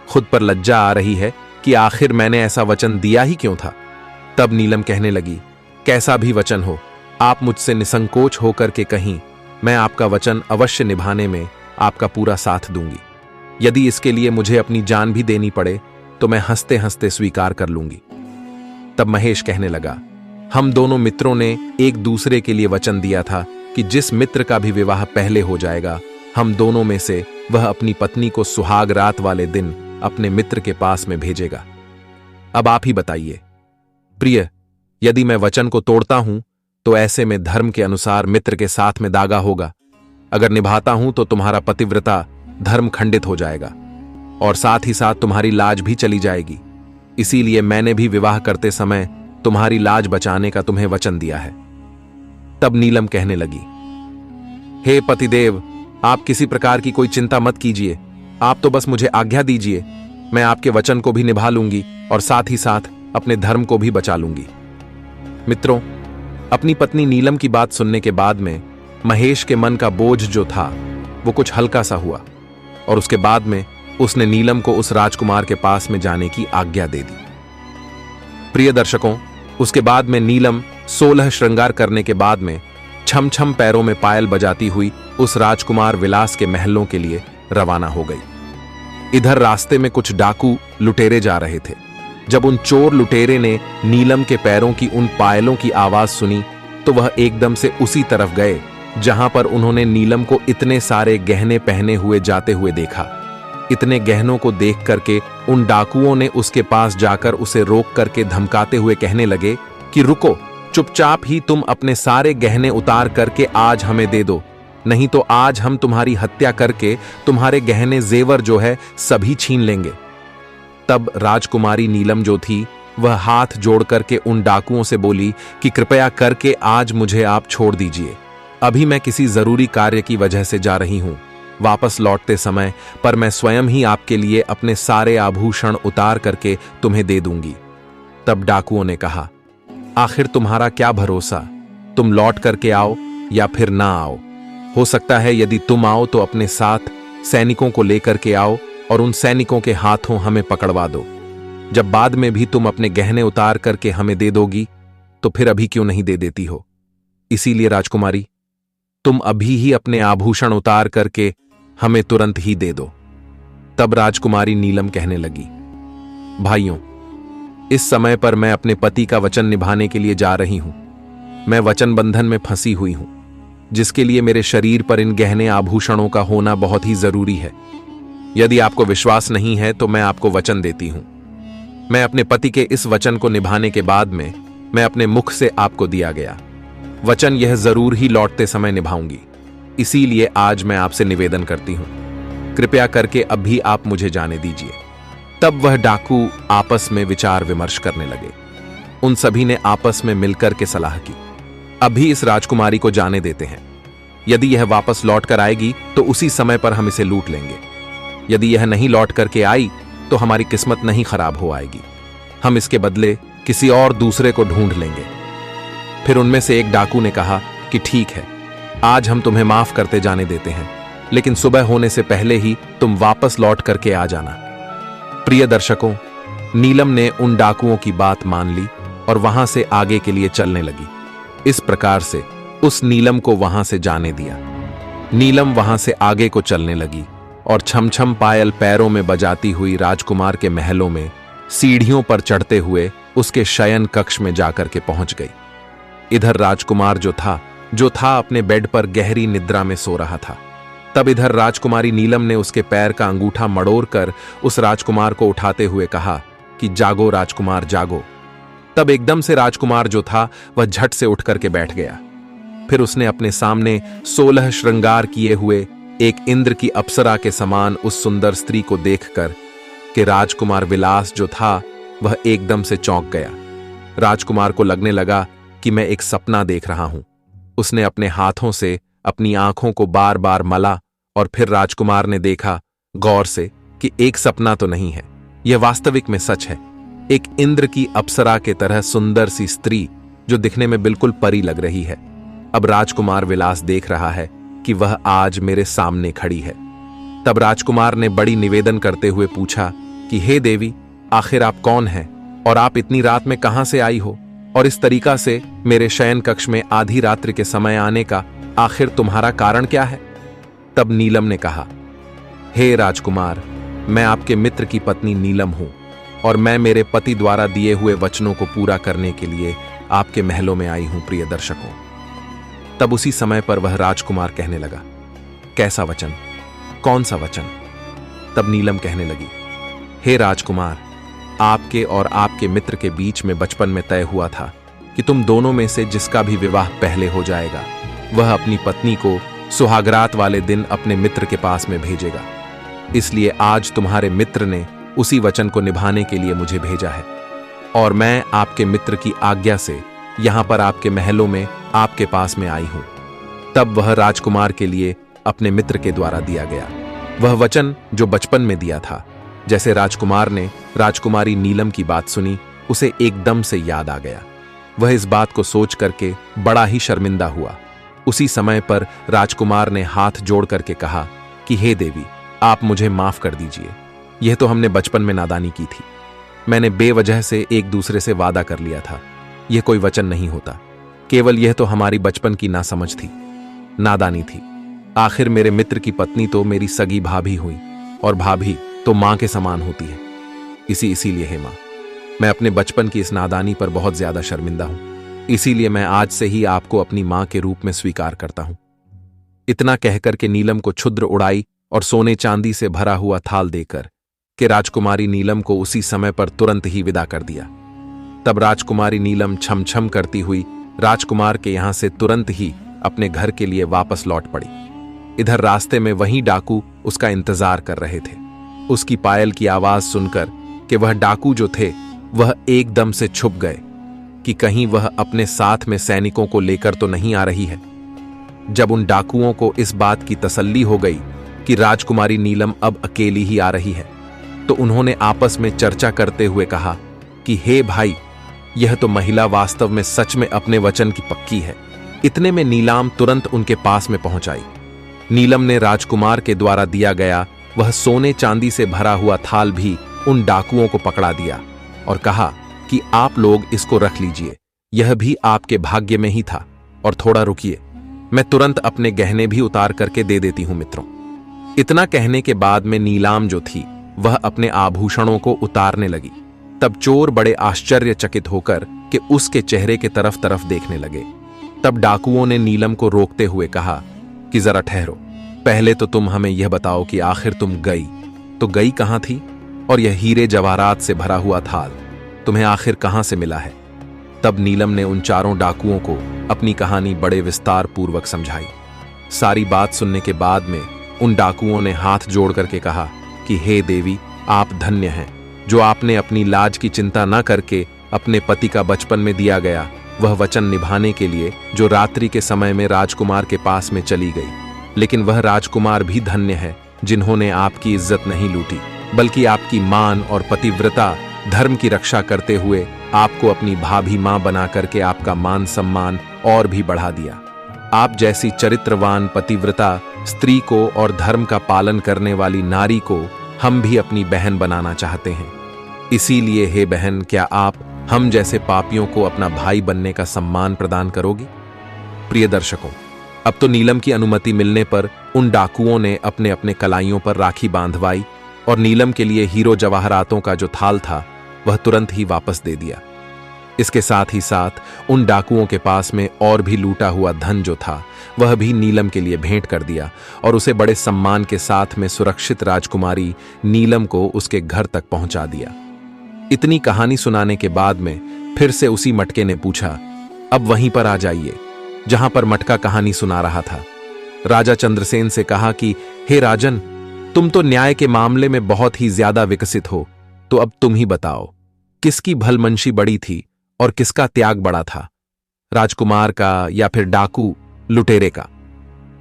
खुद पर लज्जा आ रही है कि आखिर मैंने ऐसा वचन दिया ही क्यों था। तब नीलम कहने लगी, कैसा भी वचन हो, आप मुझसे निसंकोच होकर के कहीं, मैं आपका वचन अवश्य निभाने में आपका पूरा साथ दूंगी। यदि इसके लिए मुझे अपनी जान भी देनी पड़े तो मैं हंसते हंसते स्वीकार कर लूंगी। तब महेश कहने लगा, हम दोनों मित्रों ने एक दूसरे के लिए वचन दिया था कि जिस मित्र का भी विवाह पहले हो जाएगा, हम दोनों में से वह अपनी पत्नी को सुहाग रात वाले दिन अपने मित्र के पास में भेजेगा। अब आप ही बताइए प्रिय, यदि मैं वचन को तोड़ता हूं तो ऐसे में धर्म के अनुसार मित्र के साथ में दागा होगा। अगर निभाता हूं तो तुम्हारा पतिव्रता धर्म खंडित हो जाएगा और साथ ही साथ तुम्हारी लाज भी चली जाएगी। इसीलिए मैंने भी विवाह करते समय तुम्हारी लाज बचाने का तुम्हें वचन दिया है। तब नीलम कहने लगी, हे पतिदेव, आप किसी प्रकार की कोई चिंता मत कीजिए, आप तो बस मुझे आज्ञा दीजिए, मैं आपके वचन को भी निभा लूंगी और साथ ही साथ अपने धर्म को भी बचा लूंगी। मित्रों, अपनी पत्नी नीलम की बात सुनने के बाद में महेश के मन का बोझ जो था वो कुछ हल्का सा हुआ और उसके बाद में उसने नीलम को उस राजकुमार के पास में जाने की आज्ञा दे दी। प्रिय दर्शकों, उसके बाद में नीलम 16 श्रृंगार करने के बाद में छम छम पैरों में पायल बजाती हुई उस राजकुमार विलास के महलों के लिए रवाना हो गई। इधर रास्ते में कुछ डाकू लुटेरे जा रहे थे। जब उन चोर लुटेरे ने नीलम के पैरों की उन पायलों की आवाज सुनी तो वह एकदम से उसी तरफ गए जहां पर उन्होंने नीलम को इतने सारे गहने पहने हुए जाते हुए देखा। इतने गहनों को देख करके उन डाकुओं ने उसके पास जाकर उसे रोक करके धमकाते हुए कहने लगे कि रुको, चुपचाप ही तुम अपने सारे गहने उतार करके आज हमें दे दो, नहीं तो आज हम तुम्हारी हत्या करके तुम्हारे गहने जेवर जो है सभी छीन लेंगे। तब राजकुमारी नीलम जो थी वह हाथ जोड़ करके उन डाकुओं से बोली कि कृपया करके आज मुझे आप छोड़ दीजिए, अभी मैं किसी जरूरी कार्य की वजह से जा रही हूं। वापस लौटते समय पर मैं स्वयं ही आपके लिए अपने सारे आभूषण उतार करके तुम्हें दे दूंगी। तब डाकुओं ने कहा, आखिर तुम्हारा क्या भरोसा, तुम लौट करके आओ या फिर ना आओ। हो सकता है यदि तुम आओ तो अपने साथ सैनिकों को लेकर के आओ और उन सैनिकों के हाथों हमें पकड़वा दो। जब बाद में भी तुम अपने गहने उतार करके हमें दे दोगी तो फिर अभी क्यों नहीं दे देती हो। इसीलिए राजकुमारी, तुम अभी ही अपने आभूषण उतार करके हमें तुरंत ही दे दो। तब राजकुमारी नीलम कहने लगी, भाइयों, इस समय पर मैं अपने पति का वचन निभाने के लिए जा रही हूं। मैं वचन बंधन में फंसी हुई हूं, जिसके लिए मेरे शरीर पर इन गहने आभूषणों का होना बहुत ही जरूरी है। यदि आपको विश्वास नहीं है तो मैं आपको वचन देती हूं। मैं अपने पति के इस वचन को निभाने के बाद में मैं अपने मुख से आपको दिया गया वचन यह जरूर ही लौटते समय निभाऊंगी। इसीलिए आज मैं आपसे निवेदन करती हूं, कृपया करके अब भी आप मुझे जाने दीजिए। तब वह डाकू आपस में विचार विमर्श करने लगे। उन सभी ने आपस में मिलकर के सलाह की, अभी इस राजकुमारी को जाने देते हैं। यदि यह वापस लौट कर आएगी तो उसी समय पर हम इसे लूट लेंगे। यदि यह नहीं लौट करके आई तो हमारी किस्मत नहीं खराब हो आएगी, हम इसके बदले किसी और दूसरे को ढूंढ लेंगे। फिर उनमें से एक डाकू ने कहा कि ठीक है, आज हम तुम्हें माफ करते जाने देते हैं, लेकिन सुबह होने से पहले ही तुम वापस लौट करके आ जाना। प्रिय दर्शकों, नीलम ने उन डाकुओं की बात मान ली और वहां से आगे के लिए चलने लगी। इस प्रकार से उस नीलम को वहां से जाने दिया। नीलम वहां से आगे को चलने लगी और छमछम पायल पैरों में बजाती हुई राजकुमार के महलों में सीढ़ियों पर चढ़ते हुए उसके शयन कक्ष में जाकर के पहुंच गई। इधर राजकुमार जो था अपने बेड पर गहरी निद्रा में सो रहा था। तब इधर राजकुमारी नीलम ने उसके पैर का अंगूठा मड़ोड़ कर उस राजकुमार को उठाते हुए कहा कि जागो राजकुमार जागो। तब एकदम से राजकुमार जो था वह झट से उठ करके बैठ गया। फिर उसने अपने सामने 16 श्रृंगार किए हुए एक इंद्र की अप्सरा के समान उस सुंदर स्त्री को देखकर कि राजकुमार विलास जो था वह एकदम से चौंक गया। राजकुमार को लगने लगा कि मैं एक सपना देख रहा हूं। उसने अपने हाथों से अपनी आंखों को बार बार मला और फिर राजकुमार ने देखा गौर से कि एक सपना तो नहीं है, यह वास्तविक में सच है। एक इंद्र की अप्सरा के तरह सुंदर सी स्त्री जो दिखने में बिल्कुल परी लग रही है। अब राजकुमार विलास देख रहा है कि वह आज मेरे सामने खड़ी है। तब राजकुमार ने बड़ी निवेदन करते हुए पूछा कि हे देवी, आखिर आप कौन हैं और आप इतनी रात में कहां से आई हो, और इस तरीका से मेरे शयन कक्ष में आधी रात्रि के समय आने का आखिर तुम्हारा कारण क्या है? तब नीलम ने कहा, हे राजकुमार, मैं आपके मित्र की पत्नी नीलम हूं और मैं मेरे पति द्वारा दिए हुए वचनों को पूरा करने के लिए आपके महलों में आई हूं प्रिय दर्शकों। तब उसी समय पर वह राजकुमार कहने लगा, कैसा वचन? कौन सा वचन? तब नीलम कहने लगी, हे राजकुमार, आपके और आपके मित्र के बीच में बचपन में तय हुआ था कि तुम दोनों में से जिसका भी विवाह पहले हो जाएगा वह अपनी पत्नी को सुहागरात वाले दिन अपने मित्र के पास में भेजेगा। इसलिए आज तुम्हारे मित्र ने उसी वचन को निभाने के लिए मुझे भेजा है और मैं आपके मित्र की आज्ञा से यहां पर आपके महलों में आपके पास में आई हूं। तब वह राजकुमार के लिए अपने मित्र के द्वारा दिया गया वह वचन जो बचपन में दिया था। जैसे राजकुमार ने राजकुमारी नीलम की बात सुनी, उसे एकदम से याद आ गया। वह इस बात को सोच करके बड़ा ही शर्मिंदा हुआ। उसी समय पर राजकुमार ने हाथ जोड़ करके कहा कि हे देवी, आप मुझे माफ कर दीजिए। यह तो हमने बचपन में नादानी की थी। मैंने बेवजह से एक दूसरे से वादा कर लिया था। यह कोई वचन नहीं होता, केवल यह तो हमारी बचपन की नासमझ थी, नादानी थी। आखिर मेरे मित्र की पत्नी तो मेरी सगी भाभी हुई और भाभी तो मां के समान होती है। इसीलिए हे मां, मैं अपने बचपन की इस नादानी पर बहुत ज्यादा शर्मिंदा हूं। इसीलिए मैं आज से ही आपको अपनी मां के रूप में स्वीकार करता हूं। इतना कहकर के नीलम को क्षुद्र उड़ाई और सोने चांदी से भरा हुआ थाल देकर कि राजकुमारी नीलम को उसी समय पर तुरंत ही विदा कर दिया। तब राजकुमारी नीलम छम छम करती हुई राजकुमार के यहां से तुरंत ही अपने घर के लिए वापस लौट पड़ी। इधर रास्ते में वही डाकू उसका इंतजार कर रहे थे। उसकी पायल की आवाज सुनकर कि वह डाकू जो थे वह एकदम से छुप गए कि कहीं वह अपने साथ में सैनिकों को लेकर तो नहीं आ रही है। जब उन डाकुओं को इस बात की तसल्ली हो गई कि राजकुमारी नीलम अब अकेली ही आ रही है, तो उन्होंने आपस में चर्चा करते हुए कहा कि हे भाई, यह तो महिला वास्तव में सच में अपने वचन की पक्की है। इतने में नीलाम तुरंत उनके पास में पहुंच आई। नीलम ने राजकुमार के द्वारा दिया गया वह सोने चांदी से भरा हुआ थाल भी उन डाकुओं को पकड़ा दिया और कहा कि आप लोग इसको रख लीजिए, यह भी आपके भाग्य में ही था, और थोड़ा रुकिए, मैं तुरंत अपने गहने भी उतार करके दे देती हूं मित्रों। इतना कहने के बाद में नीलाम जो थी वह अपने आभूषणों को उतारने लगी। तब चोर बड़े आश्चर्यचकित होकर कि उसके चेहरे के तरफ तरफ देखने लगे। तब डाकुओं ने नीलम को रोकते हुए कहा कि जरा ठहरो, पहले तो तुम हमें यह बताओ कि आखिर तुम गई कहां थी, और यह हीरे जवाहरात से भरा हुआ थाल तुम्हें आखिर कहां से मिला है? तब नीलम ने उन चारों डाकुओं को अपनी कहानी बड़े विस्तार पूर्वक समझाई। सारी बात सुनने के बाद में उन डाकुओं ने हाथ जोड़ करके कहा कि हे देवी, आप धन्य हैं, जो आपने अपनी लाज की चिंता न करके अपने पति का बचपन में दिया गया वह वचन निभाने के लिए जो रात्रि के समय में राजकुमार के पास में चली गई। लेकिन वह राजकुमार भी धन्य है जिन्होंने आपकी इज्जत नहीं लूटी, बल्कि आपकी मान और पतिव्रता धर्म की रक्षा करते हुए आपको अपनी भाभी मां बना करके आपका मान सम्मान और भी बढ़ा दिया। आप जैसी चरित्रवान पतिव्रता स्त्री को और धर्म का पालन करने वाली नारी को हम भी अपनी बहन बनाना चाहते हैं। इसीलिए हे बहन, क्या आप हम जैसे पापियों को अपना भाई बनने का सम्मान प्रदान करोगी? प्रिय दर्शकों, अब तो नीलम की अनुमति मिलने पर उन डाकुओं ने अपने अपने कलाइयों पर राखी बांधवाई और नीलम के लिए हीरो जवाहरातों का जो थाल था वह तुरंत ही वापस दे दिया। इसके साथ ही साथ उन डाकुओं के पास में और भी लूटा हुआ धन जो था वह भी नीलम के लिए भेंट कर दिया और उसे बड़े सम्मान के साथ में सुरक्षित राजकुमारी नीलम को उसके घर तक पहुंचा दिया। इतनी कहानी सुनाने के बाद में फिर से उसी मटके ने पूछा, अब वहीं पर आ जाइए जहां पर मटका कहानी सुना रहा था। राजा चंद्रसेन से कहा कि हे राजन, तुम तो न्याय के मामले में बहुत ही ज्यादा विकसित हो, तो अब तुम ही बताओ किसकी भलमनसी बड़ी थी और किसका त्याग बड़ा था, राजकुमार का या फिर डाकू लुटेरे का?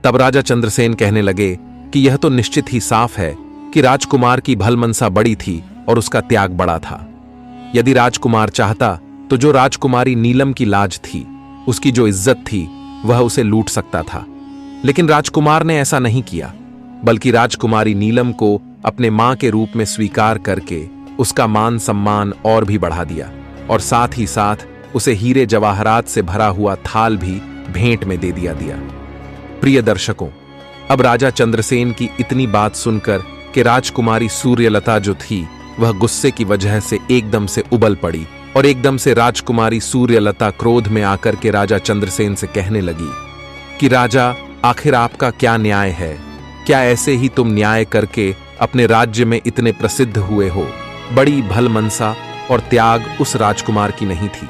तब राजा चंद्रसेन कहने लगे कि यह तो निश्चित ही साफ है कि राजकुमार की भलमनसा बड़ी थी और उसका त्याग बड़ा था। यदि राजकुमार चाहता तो जो राजकुमारी नीलम की लाज थी, उसकी जो इज्जत थी, वह उसे लूट सकता था। लेकिन राजकुमार ने ऐसा नहीं किया, बल्कि राजकुमारी नीलम को अपने मां के रूप में स्वीकार करके उसका मान सम्मान और भी बढ़ा दिया और साथ ही साथ उसे हीरे जवाहरात से भरा हुआ थाल भी भेंट में दे दिया। प्रिय दर्शकों, अब राजा चंद्रसेन की इतनी बात सुनकर कि राजकुमारी सूर्यलता जो थी वह गुस्से की वजह से एकदम से उबल पड़ी और एकदम से राजकुमारी सूर्यलता क्रोध में आकर के राजा चंद्रसेन से कहने लगी कि राजा, आखिर आपका क्या न्याय है? क्या ऐसे ही तुम न्याय करके अपने राज्य में इतने प्रसिद्ध हुए हो? बड़ी भलमनसा और त्याग उस राजकुमार की नहीं थी,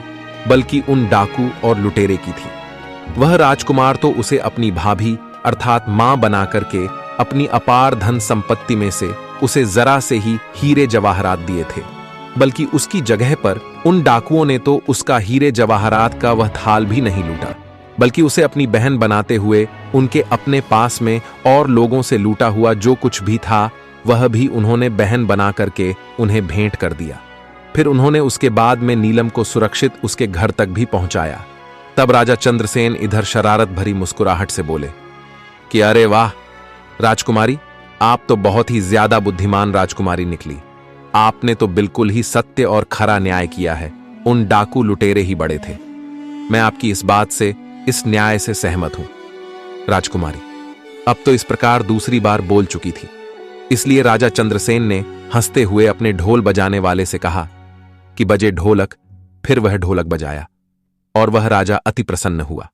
बल्कि उन डाकू और लुटेरे की थी। वह राजकुमार तो उसे अपनी भाभी अर्थात मां बना करके अपनी अपार धन संपत्ति में से उसे जरा से ही हीरे जवाहरात दिए थे, बल्कि उसकी जगह पर उन डाकुओं ने तो उसका हीरे जवाहरात का वह थाल भी नहीं लूटा, बल्कि उसे अपनी बहन बनाते हुए उनके अपने पास में और लोगों से लूटा हुआ जो कुछ भी था वह भी उन्होंने बहन बना करके उन्हें भेंट कर दिया। फिर उन्होंने उसके बाद में नीलम को सुरक्षित उसके घर तक भी पहुंचाया। तब राजा चंद्रसेन इधर शरारत भरी मुस्कुराहट से बोले कि अरे वाह राजकुमारी, आप तो बहुत ही ज्यादा बुद्धिमान राजकुमारी निकली। आपने तो बिल्कुल ही सत्य और खरा न्याय किया है। उन डाकू लुटेरे ही बड़े थे। मैं आपकी इस बात से, इस न्याय से सहमत हूं। राजकुमारी अब तो इस प्रकार दूसरी बार बोल चुकी थी, इसलिए राजा चंद्रसेन ने हंसते हुए अपने ढोल बजाने वाले से कहा कि बजे ढोलक। फिर वह ढोलक बजाया और वह राजा अति प्रसन्न हुआ।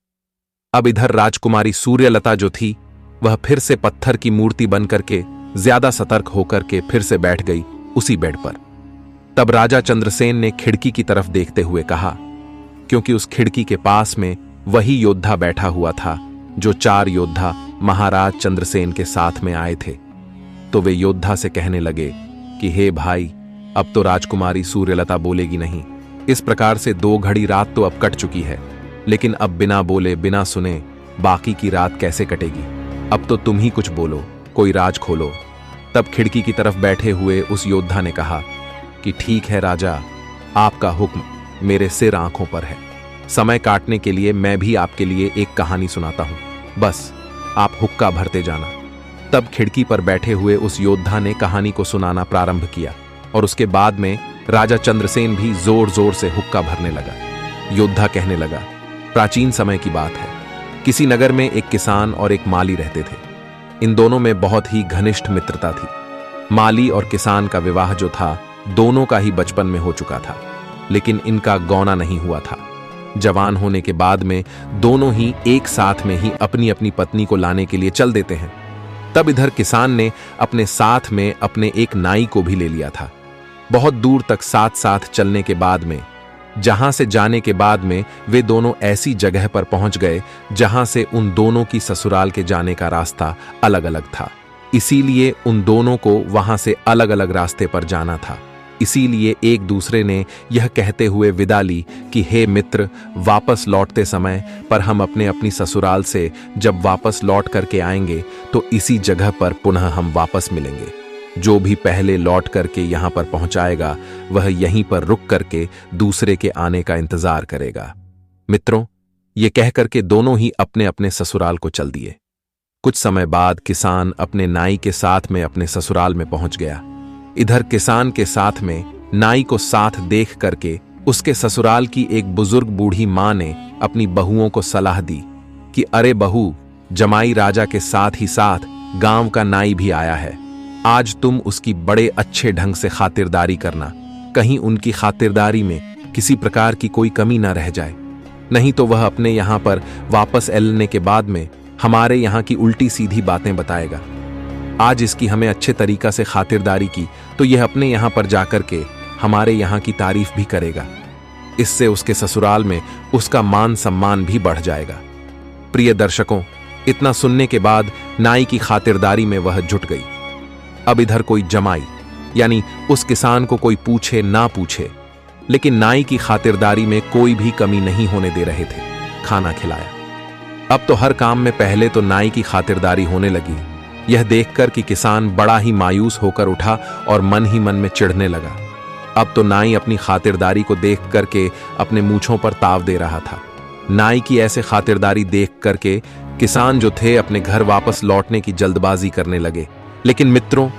अब इधर राजकुमारी सूर्यलता जो थी वह फिर से पत्थर की मूर्ति बनकर के ज्यादा सतर्क होकर के फिर से बैठ गई उसी बेड पर। तब राजा चंद्रसेन ने खिड़की की तरफ देखते हुए कहा, क्योंकि उस खिड़की के पास में वही योद्धा बैठा हुआ था जो 4 योद्धा महाराज चंद्रसेन के साथ में आए थे। तो वे योद्धा से कहने लगे कि हे भाई, अब तो राजकुमारी सूर्यलता बोलेगी नहीं। इस प्रकार से 2 घड़ी रात तो अब कट चुकी है, लेकिन अब बिना बोले बिना सुने बाकी की रात कैसे कटेगी? अब तो तुम ही कुछ बोलो, कोई राज खोलो। तब खिड़की की तरफ बैठे हुए उस योद्धा ने कहा कि ठीक है राजा, आपका हुक्म मेरे सिर आंखों पर है। समय काटने के लिए मैं भी आपके लिए एक कहानी सुनाता हूं, बस आप हुक्का भरते जाना। तब खिड़की पर बैठे हुए उस योद्धा ने कहानी को सुनाना प्रारंभ किया और उसके बाद में राजा चंद्रसेन भी जोर जोर से हुक्का भरने लगा। योद्धा कहने लगा, प्राचीन समय की बात है। किसी नगर में एक किसान और एक माली रहते थे। इन दोनों में बहुत ही घनिष्ठ मित्रता थी। माली और किसान का विवाह जो था दोनों का ही बचपन में हो चुका था, लेकिन इनका गौना नहीं हुआ था। जवान होने के बाद में दोनों ही एक साथ में ही अपनी अपनी पत्नी को लाने के लिए चल देते हैं। तब इधर किसान ने अपने साथ में अपने एक नाई को भी ले लिया था। बहुत दूर तक साथ साथ चलने के बाद में, जहां से जाने के बाद में वे दोनों ऐसी जगह पर पहुंच गए जहां से उन दोनों की ससुराल के जाने का रास्ता अलग अलग था। इसीलिए उन दोनों को वहां से अलग अलग रास्ते पर जाना था। इसीलिए एक दूसरे ने यह कहते हुए विदा ली कि हे मित्र, वापस लौटते समय पर हम अपने अपनी ससुराल से जब वापस लौट करके आएंगे तो इसी जगह पर पुनः हम वापस मिलेंगे। जो भी पहले लौट करके यहाँ पर पहुंचाएगा वह यहीं पर रुक करके दूसरे के आने का इंतजार करेगा। मित्रों, ये कह करके दोनों ही अपने अपने ससुराल को चल दिए। कुछ समय बाद किसान अपने नाई के साथ में अपने ससुराल में पहुंच गया। इधर किसान के साथ में नाई को साथ देख करके उसके ससुराल की एक बुजुर्ग बूढ़ी मां ने अपनी बहुओं को सलाह दी कि अरे बहू, जमाई राजा के साथ ही साथ गांव का नाई भी आया है, आज तुम उसकी बड़े अच्छे ढंग से खातिरदारी करना, कहीं उनकी खातिरदारी में किसी प्रकार की कोई कमी ना रह जाए, नहीं तो वह अपने यहां पर वापस एलने के बाद में हमारे यहां की उल्टी सीधी बातें बताएगा। आज इसकी हमें अच्छे तरीका से खातिरदारी की तो यह अपने यहां पर जाकर के हमारे यहां की तारीफ भी करेगा, इससे उसके ससुराल में उसका मान सम्मान भी बढ़ जाएगा। प्रिय दर्शकों, इतना सुनने के बाद नाई की खातिरदारी में वह जुट गई। अब इधर कोई जमाई यानी उस किसान को कोई पूछे ना पूछे, लेकिन नाई की खातिरदारी में कोई भी कमी नहीं होने दे रहे थे। खाना खिलाया। अब तो हर काम में पहले तो नाई की खातिरदारी होने लगी। यह देखकर कि किसान बड़ा ही मायूस होकर उठा और मन ही मन में चिढ़ने लगा। अब तो नाई अपनी खातिरदारी को देख करके अपने मूंछों पर ताव दे रहा था। नाई की ऐसे खातिरदारी देख करके किसान जो थे अपने घर वापस लौटने की जल्दबाजी करने लगे। लेकिन मित्रों,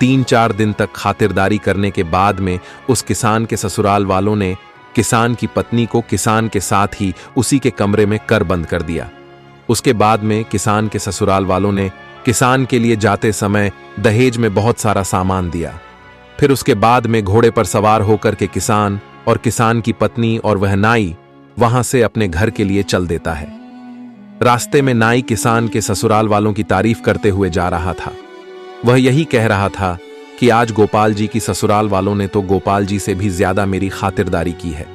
3-4 दिन तक खातिरदारी करने के बाद में उस किसान के ससुराल वालों ने किसान की पत्नी को किसान के साथ ही उसी के कमरे में कर बंद कर दिया। उसके बाद में किसान के ससुराल वालों ने किसान के लिए जाते समय दहेज में बहुत सारा सामान दिया। फिर उसके बाद में घोड़े पर सवार होकर के किसान और किसान की पत्नी और वह नाई वहां से अपने घर के लिए चल देता है। रास्ते में नाई किसान के ससुराल वालों की तारीफ करते हुए जा रहा था। वह यही कह रहा था कि आज गोपाल जी की ससुराल वालों ने तो गोपाल जी से भी ज्यादा मेरी खातिरदारी की है।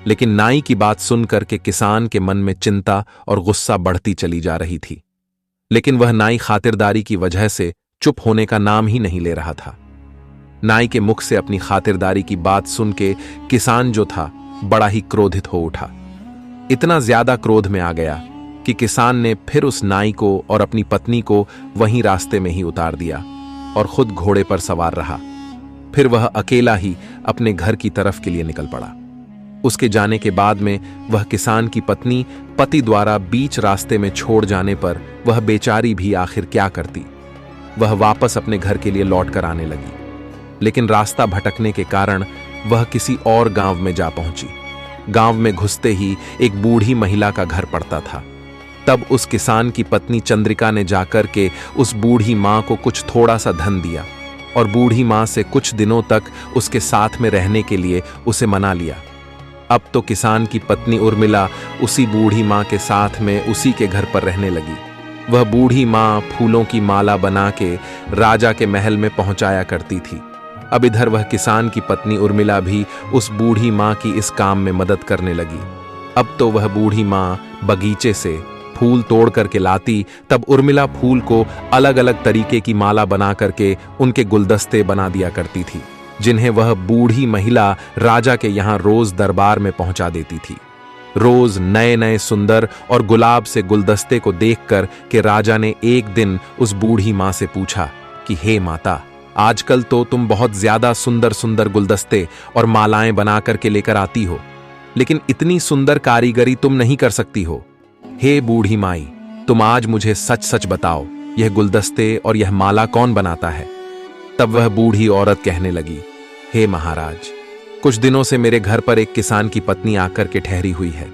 लेकिन नाई की बात सुनकर के किसान के मन में चिंता और गुस्सा बढ़ती चली जा रही थी। लेकिन वह नाई खातिरदारी की वजह से चुप होने का नाम ही नहीं ले रहा था। नाई के मुख से अपनी खातिरदारी की बात सुन के किसान जो था बड़ा ही क्रोधित हो उठा। इतना ज्यादा क्रोध में आ गया कि किसान ने फिर उस नाई को और अपनी पत्नी को वहीं रास्ते में ही उतार दिया और खुद घोड़े पर सवार रहा। फिर वह अकेला ही अपने घर की तरफ के लिए निकल पड़ा। उसके जाने के बाद में वह किसान की पत्नी पति द्वारा बीच रास्ते में छोड़ जाने पर वह बेचारी भी आखिर क्या करती। वह वापस अपने घर के लिए लौट कर आने लगी, लेकिन रास्ता भटकने के कारण वह किसी और गांव में जा पहुंची। गांव में घुसते ही एक बूढ़ी महिला का घर पड़ता था। तब उस किसान की पत्नी चंद्रिका ने जाकर के उस बूढ़ी मां को कुछ थोड़ा सा धन दिया और बूढ़ी मां से कुछ दिनों तक उसके साथ में रहने के लिए उसे मना लिया। अब तो किसान की पत्नी उर्मिला उसी बूढ़ी मां के साथ में उसी के घर पर रहने लगी। वह बूढ़ी मां फूलों की माला बना के राजा के महल में पहुंचाया करती थी। अब इधर वह किसान की पत्नी उर्मिला भी उस बूढ़ी मां की इस काम में मदद करने लगी। अब तो वह बूढ़ी मां बगीचे से फूल तोड़ करके लाती, तब उर्मिला फूल को अलग अलग तरीके की माला बना करके उनके गुलदस्ते बना दिया करती थी, जिन्हें वह बूढ़ी महिला राजा के यहाँ रोज दरबार में पहुंचा देती थी। रोज नए नए सुंदर और गुलाब से गुलदस्ते को देखकर के राजा ने एक दिन उस बूढ़ी मां से पूछा कि हे माता, आजकल तो तुम बहुत ज्यादा सुंदर सुंदर गुलदस्ते और मालाएं बना करके लेकर आती हो, लेकिन इतनी सुंदर कारीगरी तुम नहीं कर सकती हो। हे बूढ़ी माई, तुम आज मुझे सच सच बताओ, यह गुलदस्ते और यह माला कौन बनाता है? तब वह बूढ़ी औरत कहने लगी, हे महाराज, कुछ दिनों से मेरे घर पर एक किसान की पत्नी आकर के ठहरी हुई है।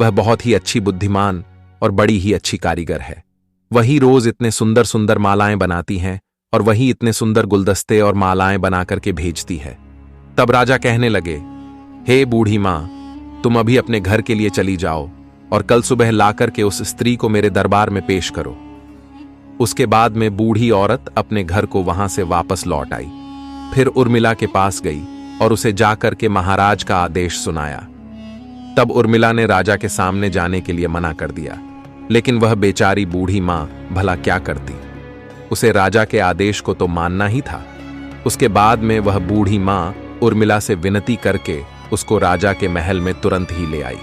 वह बहुत ही अच्छी बुद्धिमान और बड़ी ही अच्छी कारीगर है। वही रोज इतने सुंदर सुंदर मालाएं बनाती हैं और वही इतने सुंदर गुलदस्ते और मालाएं बना करके भेजती है। तब राजा कहने लगे, हे बूढ़ी मां, तुम अभी अपने घर के लिए चली जाओ और कल सुबह लाकर के उस स्त्री को मेरे दरबार में पेश करो। उसके बाद में बूढ़ी औरत अपने घर को वहां से वापस लौट आई। फिर उर्मिला के पास गई और उसे जाकर के महाराज का आदेश सुनाया। तब उर्मिला ने राजा के सामने जाने के लिए मना कर दिया, लेकिन वह बेचारी बूढ़ी मां भला क्या करती, उसे राजा के आदेश को तो मानना ही था। उसके बाद में वह बूढ़ी मां उर्मिला से विनती करके उसको राजा के महल में तुरंत ही ले आई।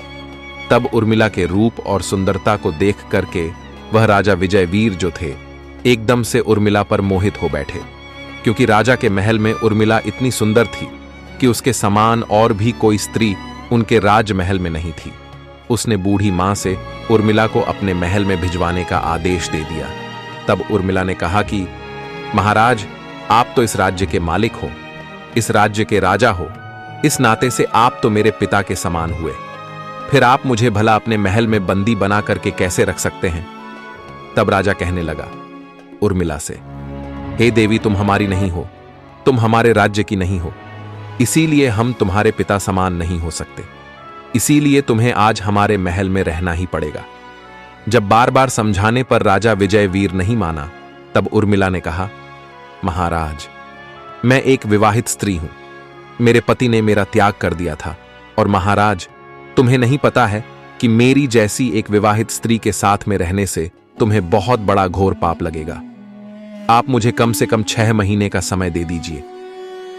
तब उर्मिला के रूप और सुंदरता को देख करके वह राजा विजयवीर जो थे एकदम से उर्मिला पर मोहित हो बैठे, क्योंकि राजा के महल में उर्मिला इतनी सुंदर थी कि उसके समान और भी कोई स्त्री उनके राजमहल में नहीं थी। उसने बूढ़ी मां से उर्मिला को अपने महल में भिजवाने का आदेश दे दिया। तब उर्मिला ने कहा कि महाराज, आप तो इस राज्य के मालिक हो, इस राज्य के राजा हो, इस नाते से आप तो मेरे पिता के समान हुए, फिर आप मुझे भला अपने महल में बंदी बना करके कैसे रख सकते हैं? तब राजा कहने लगा उर्मिला से, हे देवी, तुम हमारी नहीं हो, तुम हमारे राज्य की नहीं हो, इसीलिए हम तुम्हारे पिता समान नहीं हो सकते, इसीलिए तुम्हें आज हमारे महल में रहना ही पड़ेगा। जब बार बार समझाने पर राजा विजयवीर नहीं माना, तब उर्मिला ने कहा, महाराज, मैं एक विवाहित स्त्री हूं, मेरे पति ने मेरा त्याग कर दिया था, और महाराज, तुम्हें नहीं पता है कि मेरी जैसी एक विवाहित स्त्री के साथ में रहने से तुम्हें बहुत बड़ा घोर पाप लगेगा। आप मुझे कम से कम 6 महीने का समय दे दीजिए।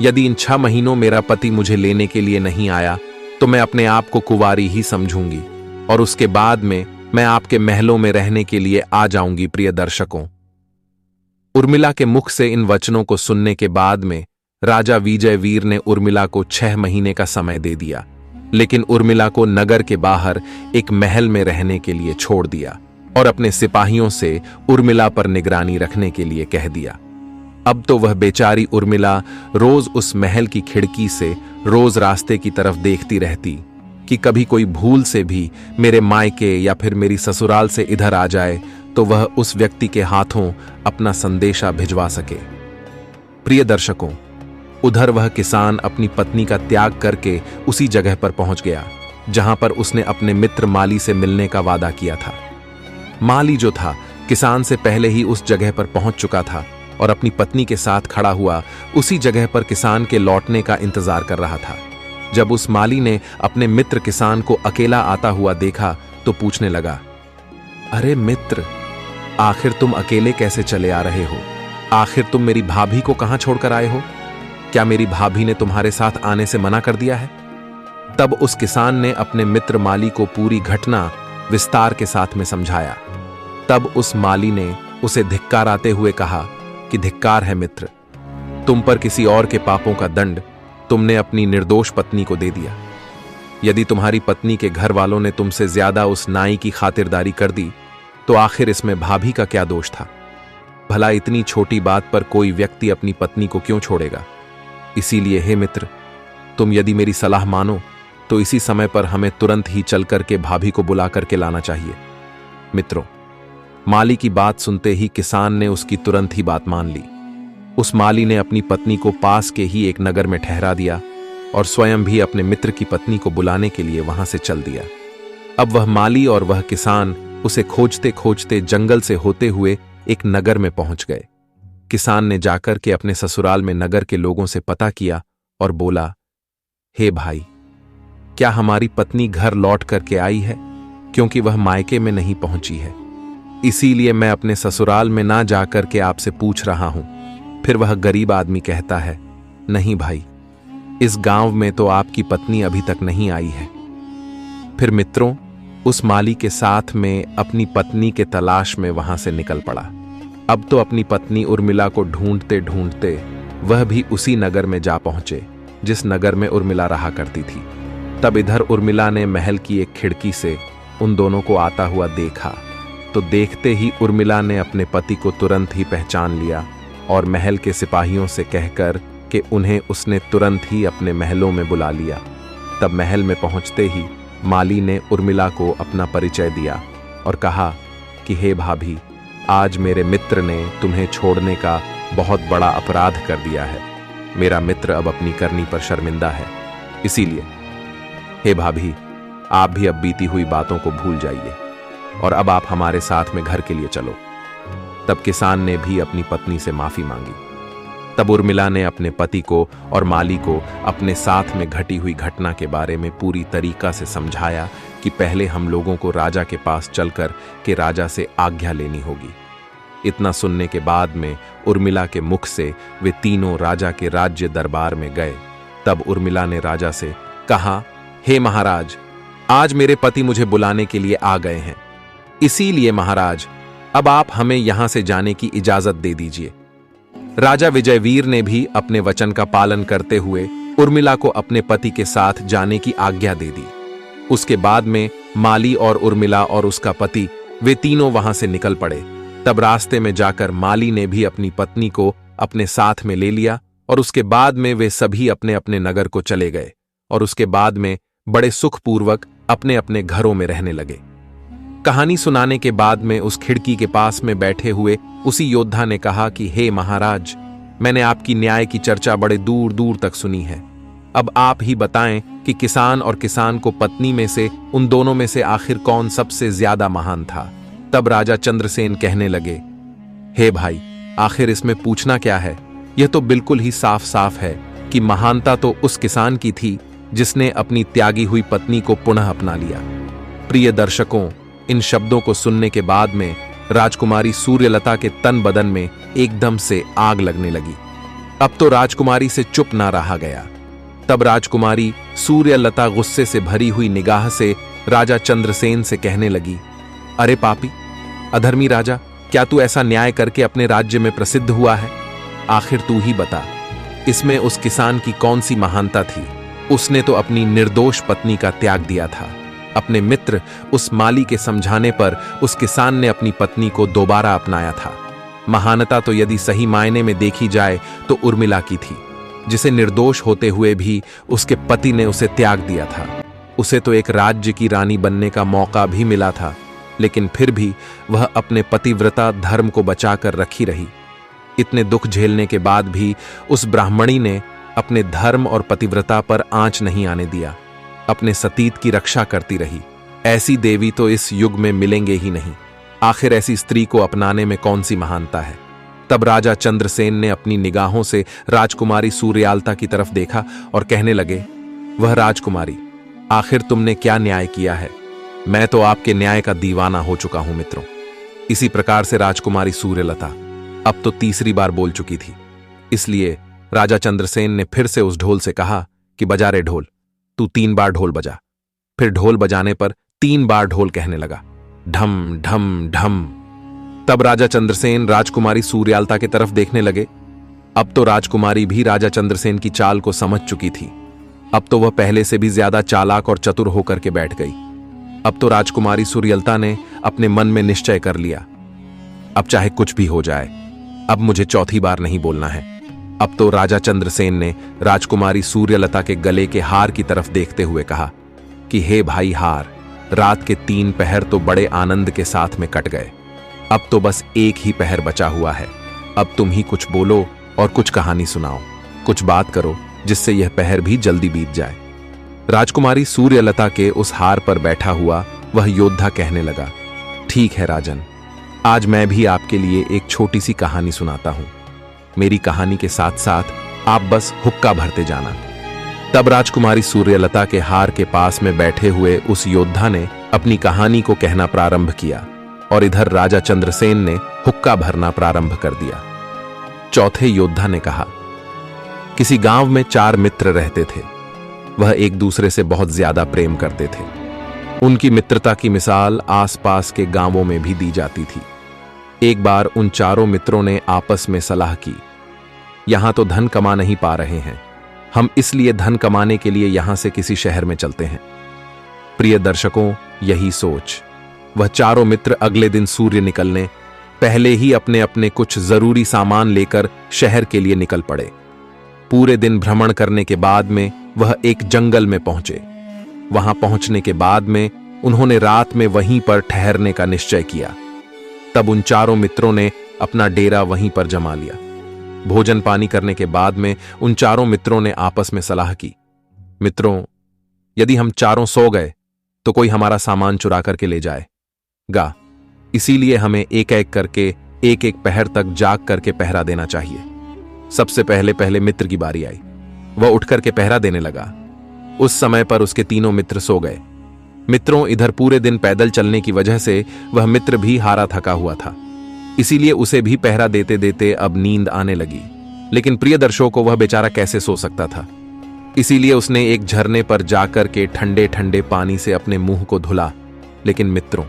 यदि इन 6 महीनों मेरा पति मुझे लेने के लिए नहीं आया तो मैं अपने आप को कुंवारी ही समझूंगी, और उसके बाद में मैं आपके महलों में रहने के लिए आ जाऊंगी। प्रिय दर्शकों, उर्मिला के मुख से इन वचनों को सुनने के बाद में राजा विजयवीर ने उर्मिला को 6 महीने का समय दे दिया, लेकिन उर्मिला को नगर के बाहर एक महल में रहने के लिए छोड़ दिया और अपने सिपाहियों से उर्मिला पर निगरानी रखने के लिए कह दिया। अब तो वह बेचारी उर्मिला रोज उस महल की खिड़की से रोज रास्ते की तरफ देखती रहती कि कभी कोई भूल से भी मेरे मायके या फिर मेरी ससुराल से इधर आ जाए तो वह उस व्यक्ति के हाथों अपना संदेशा भिजवा सके। प्रिय दर्शकों, उधर वह किसान अपनी पत्नी का त्याग करके उसी जगह पर पहुंच गया जहां पर उसने अपने मित्र माली से मिलने का वादा किया था। माली जो था किसान से पहले ही उस जगह पर पहुंच चुका था और अपनी पत्नी के साथ खड़ा हुआ उसी जगह पर किसान के लौटने का इंतजार कर रहा था। जब उस माली ने अपने मित्र किसान को अकेला आता हुआ देखा तो पूछने लगा, अरे मित्र, आखिर तुम अकेले कैसे चले आ रहे हो? आखिर तुम मेरी भाभी को कहां छोड़कर आए हो? क्या मेरी भाभी ने तुम्हारे साथ आने से मना कर दिया है? तब उस किसान ने अपने मित्र माली को पूरी घटना विस्तार के साथ में समझाया। तब उस माली ने उसे धिक्काराते हुए कहा कि धिक्कार है मित्र, तुम पर किसी और के पापों का दंड तुमने अपनी निर्दोष पत्नी को दे दिया। यदि तुम्हारी पत्नी के घर वालों ने तुमसे ज्यादा उस नाई की खातिरदारी कर दी तो आखिर इसमें भाभी का क्या दोष था? भला इतनी छोटी बात पर कोई व्यक्ति अपनी पत्नी को क्यों छोड़ेगा? इसीलिए हे मित्र, तुम यदि मेरी सलाह मानो तो इसी समय पर हमें तुरंत ही चल करके भाभी को बुला करके लाना चाहिए। मित्रों, माली की बात सुनते ही किसान ने उसकी तुरंत ही बात मान ली। उस माली ने अपनी पत्नी को पास के ही एक नगर में ठहरा दिया और स्वयं भी अपने मित्र की पत्नी को बुलाने के लिए वहां से चल दिया। अब वह माली और वह किसान उसे खोजते खोजते जंगल से होते हुए एक नगर में पहुंच गए। किसान ने जाकर के अपने ससुराल में नगर के लोगों से पता किया और बोला, हे भाई, क्या हमारी पत्नी घर लौट करके आई है? क्योंकि वह मायके में नहीं पहुंची है, इसीलिए मैं अपने ससुराल में ना जाकर के आपसे पूछ रहा हूं। फिर वह गरीब आदमी कहता है, नहीं भाई, इस गांव में तो आपकी पत्नी अभी तक नहीं आई है। फिर मित्रों, उस माली के साथ में अपनी पत्नी के तलाश में वहां से निकल पड़ा। अब तो अपनी पत्नी उर्मिला को ढूंढते ढूंढते वह भी उसी नगर में जा पहुंचे जिस नगर में उर्मिला रहा करती थी। तब इधर उर्मिला ने महल की एक खिड़की से उन दोनों को आता हुआ देखा तो देखते ही उर्मिला ने अपने पति को तुरंत ही पहचान लिया और महल के सिपाहियों से कहकर कि उन्हें उसने तुरंत ही अपने महलों में बुला लिया। तब महल में पहुंचते ही माली ने उर्मिला को अपना परिचय दिया और कहा कि हे भाभी, आज मेरे मित्र ने तुम्हें छोड़ने का बहुत बड़ा अपराध कर दिया है। मेरा मित्र अब अपनी करनी पर शर्मिंदा है, इसीलिए हे भाभी, आप भी अब बीती हुई बातों को भूल जाइए और अब आप हमारे साथ में घर के लिए चलो। तब किसान ने भी अपनी पत्नी से माफी मांगी। तब उर्मिला ने अपने पति को और माली को अपने साथ में घटी हुई घटना के बारे में पूरी तरीका से समझाया कि पहले हम लोगों को राजा के पास चलकर के राजा से आज्ञा लेनी होगी। इतना सुनने के बाद में उर्मिला के मुख से वे तीनों राजा के राज्य दरबार में गए तब उर्मिला ने राजा से कहा, हे महाराज, आज मेरे पति मुझे बुलाने के लिए आ गए हैं, इसीलिए महाराज अब आप हमें यहां से जाने की इजाजत दे दीजिए। राजा विजयवीर ने भी अपने वचन का पालन करते हुए उर्मिला को अपने पति के साथ जाने की आज्ञा दे दी। उसके बाद में माली और उर्मिला और उसका पति वे तीनों वहां से निकल पड़े। तब रास्ते में जाकर माली ने भी अपनी पत्नी को अपने साथ में ले लिया और उसके बाद में वे सभी अपने अपने नगर को चले गए और उसके बाद में बड़े सुखपूर्वक अपने अपने घरों में रहने लगे। कहानी सुनाने के बाद में उस खिड़की के पास में बैठे हुए उसी योद्धा ने कहा कि हे महाराज, मैंने आपकी न्याय की चर्चा बड़े दूर दूर तक सुनी है। अब आप ही बताएं कि किसान और किसान को पत्नी में से उन दोनों में से आखिर कौन सबसे ज्यादा महान था। तब राजा चंद्रसेन कहने लगे, हे भाई, आखिर इसमें पूछना क्या है? यह तो बिल्कुल ही साफ साफ है कि महानता तो उस किसान की थी जिसने अपनी त्यागी हुई पत्नी को पुनः अपना लिया। प्रिय दर्शकों, इन शब्दों को सुनने के बाद में राजकुमारी सूर्यलता के तन बदन में एकदम से आग लगने लगी। अब तो राजकुमारी से चुप ना रहा गया। तब राजकुमारी सूर्यलता गुस्से से भरी हुई निगाह से राजा चंद्रसेन से कहने लगी, अरे पापी, अधर्मी राजा, क्या तू ऐसा न्याय करके अपने राज्य में प्रसिद्ध हुआ है? आखिर तू ही बता, इसमें उस किसान की कौन सी महानता थी? उसने तो अपनी निर्दोष पत्नी का त्याग दिया था। अपने मित्र उस माली के समझाने पर उस किसान ने अपनी पत्नी को दोबारा अपनाया था। महानता तो यदि सही मायने में देखी जाए तो उर्मिला की थी, जिसे निर्दोष होते हुए भी उसके पति ने उसे त्याग दिया था। उसे तो एक राज्य की रानी बनने का मौका भी मिला था, लेकिन फिर भी वह अपने पतिव्रता धर्म को बचाकर रखी रही। इतने दुख झेलने के बाद भी उस ब्राह्मणी ने अपने धर्म और पतिव्रता पर आंच नहीं आने दिया, अपने सतीत की रक्षा करती रही। ऐसी देवी तो इस युग में मिलेंगे ही नहीं। आखिर ऐसी स्त्री को अपनाने में कौन सी महानता है? तब राजा चंद्रसेन ने अपनी निगाहों से राजकुमारी सूर्यालता की तरफ देखा और कहने लगे, वह राजकुमारी, आखिर तुमने क्या न्याय किया है? मैं तो आपके न्याय का दीवाना हो चुका हूं मित्रों। इसी प्रकार से राजकुमारी सूर्यलता अब तो तीसरी बार बोल चुकी थी। इसलिए राजा चंद्रसेन ने फिर से उस ढोल से कहा कि बजा रे ढोल, तू 3 बार ढोल बजा। फिर ढोल बजाने पर 3 बार ढोल कहने लगा, ढम ढम ढम। तब राजा चंद्रसेन राजकुमारी सूर्यालता की तरफ देखने लगे। अब तो राजकुमारी भी राजा चंद्रसेन की चाल को समझ चुकी थी। अब तो वह पहले से भी ज्यादा चालाक और चतुर होकर के बैठ गई। अब तो राजकुमारी सूर्यलता ने अपने मन में निश्चय कर लिया, अब चाहे कुछ भी हो जाए, अब मुझे चौथी बार नहीं बोलना है। अब तो राजा चंद्रसेन ने राजकुमारी सूर्यलता के गले के हार की तरफ देखते हुए कहा कि हे भाई हार, रात के 3 पहर तो बड़े आनंद के साथ में कट गए। अब तो बस एक ही पहर बचा हुआ है। अब तुम ही कुछ बोलो और कुछ कहानी सुनाओ, कुछ बात करो जिससे यह पहर भी जल्दी बीत जाए। राजकुमारी सूर्यलता के उस हार पर बैठा हुआ वह योद्धा कहने लगा, ठीक है राजन, आज मैं भी आपके लिए एक छोटी सी कहानी सुनाता हूं। मेरी कहानी के साथ साथ आप बस हुक्का भरते जाना। तब राजकुमारी सूर्यलता के हार के पास में बैठे हुए उस योद्धा ने अपनी कहानी को कहना प्रारंभ किया और इधर राजा चंद्रसेन ने हुक्का भरना प्रारंभ कर दिया। चौथे योद्धा ने कहा, किसी गांव में 4 मित्र रहते थे। वह एक दूसरे से बहुत ज्यादा प्रेम करते थे। उनकी मित्रता की मिसाल आसपास के गांवों में भी दी जाती थी। एक बार उन 4 मित्रों ने आपस में सलाह की, यहां तो धन कमा नहीं पा रहे हैं, हम इसलिए धन कमाने के लिए यहां से किसी शहर में चलते हैं। प्रिय दर्शकों, यही सोच वह 4 मित्र अगले दिन सूर्य निकलने पहले ही अपने अपने कुछ जरूरी सामान लेकर शहर के लिए निकल पड़े। पूरे दिन भ्रमण करने के बाद में वह एक जंगल में पहुंचे। वहां पहुंचने के बाद में उन्होंने रात में वहीं पर ठहरने का निश्चय किया। तब उन 4 मित्रों ने अपना डेरा वहीं पर जमा लिया। भोजन पानी करने के बाद में उन 4 मित्रों ने आपस में सलाह की, मित्रों, यदि हम 4 सो गए तो कोई हमारा सामान चुरा करके ले जाएगा, इसीलिए हमें एक एक करके एक पहर तक जाग करके पहरा देना चाहिए। सबसे पहले मित्र की बारी आई। वह उठकर के पहरा देने लगा। उस समय पर उसके 3 मित्र सो गए। मित्रों, इधर पूरे दिन पैदल चलने की वजह से वह मित्र भी हारा थका हुआ था, इसीलिए उसे भी पहरा देते देते अब नींद आने लगी। लेकिन प्रिय दर्शकों को वह बेचारा कैसे सो सकता था? इसीलिए उसने एक झरने पर जाकर के ठंडे ठंडे पानी से अपने मुंह को धुला। लेकिन मित्रों,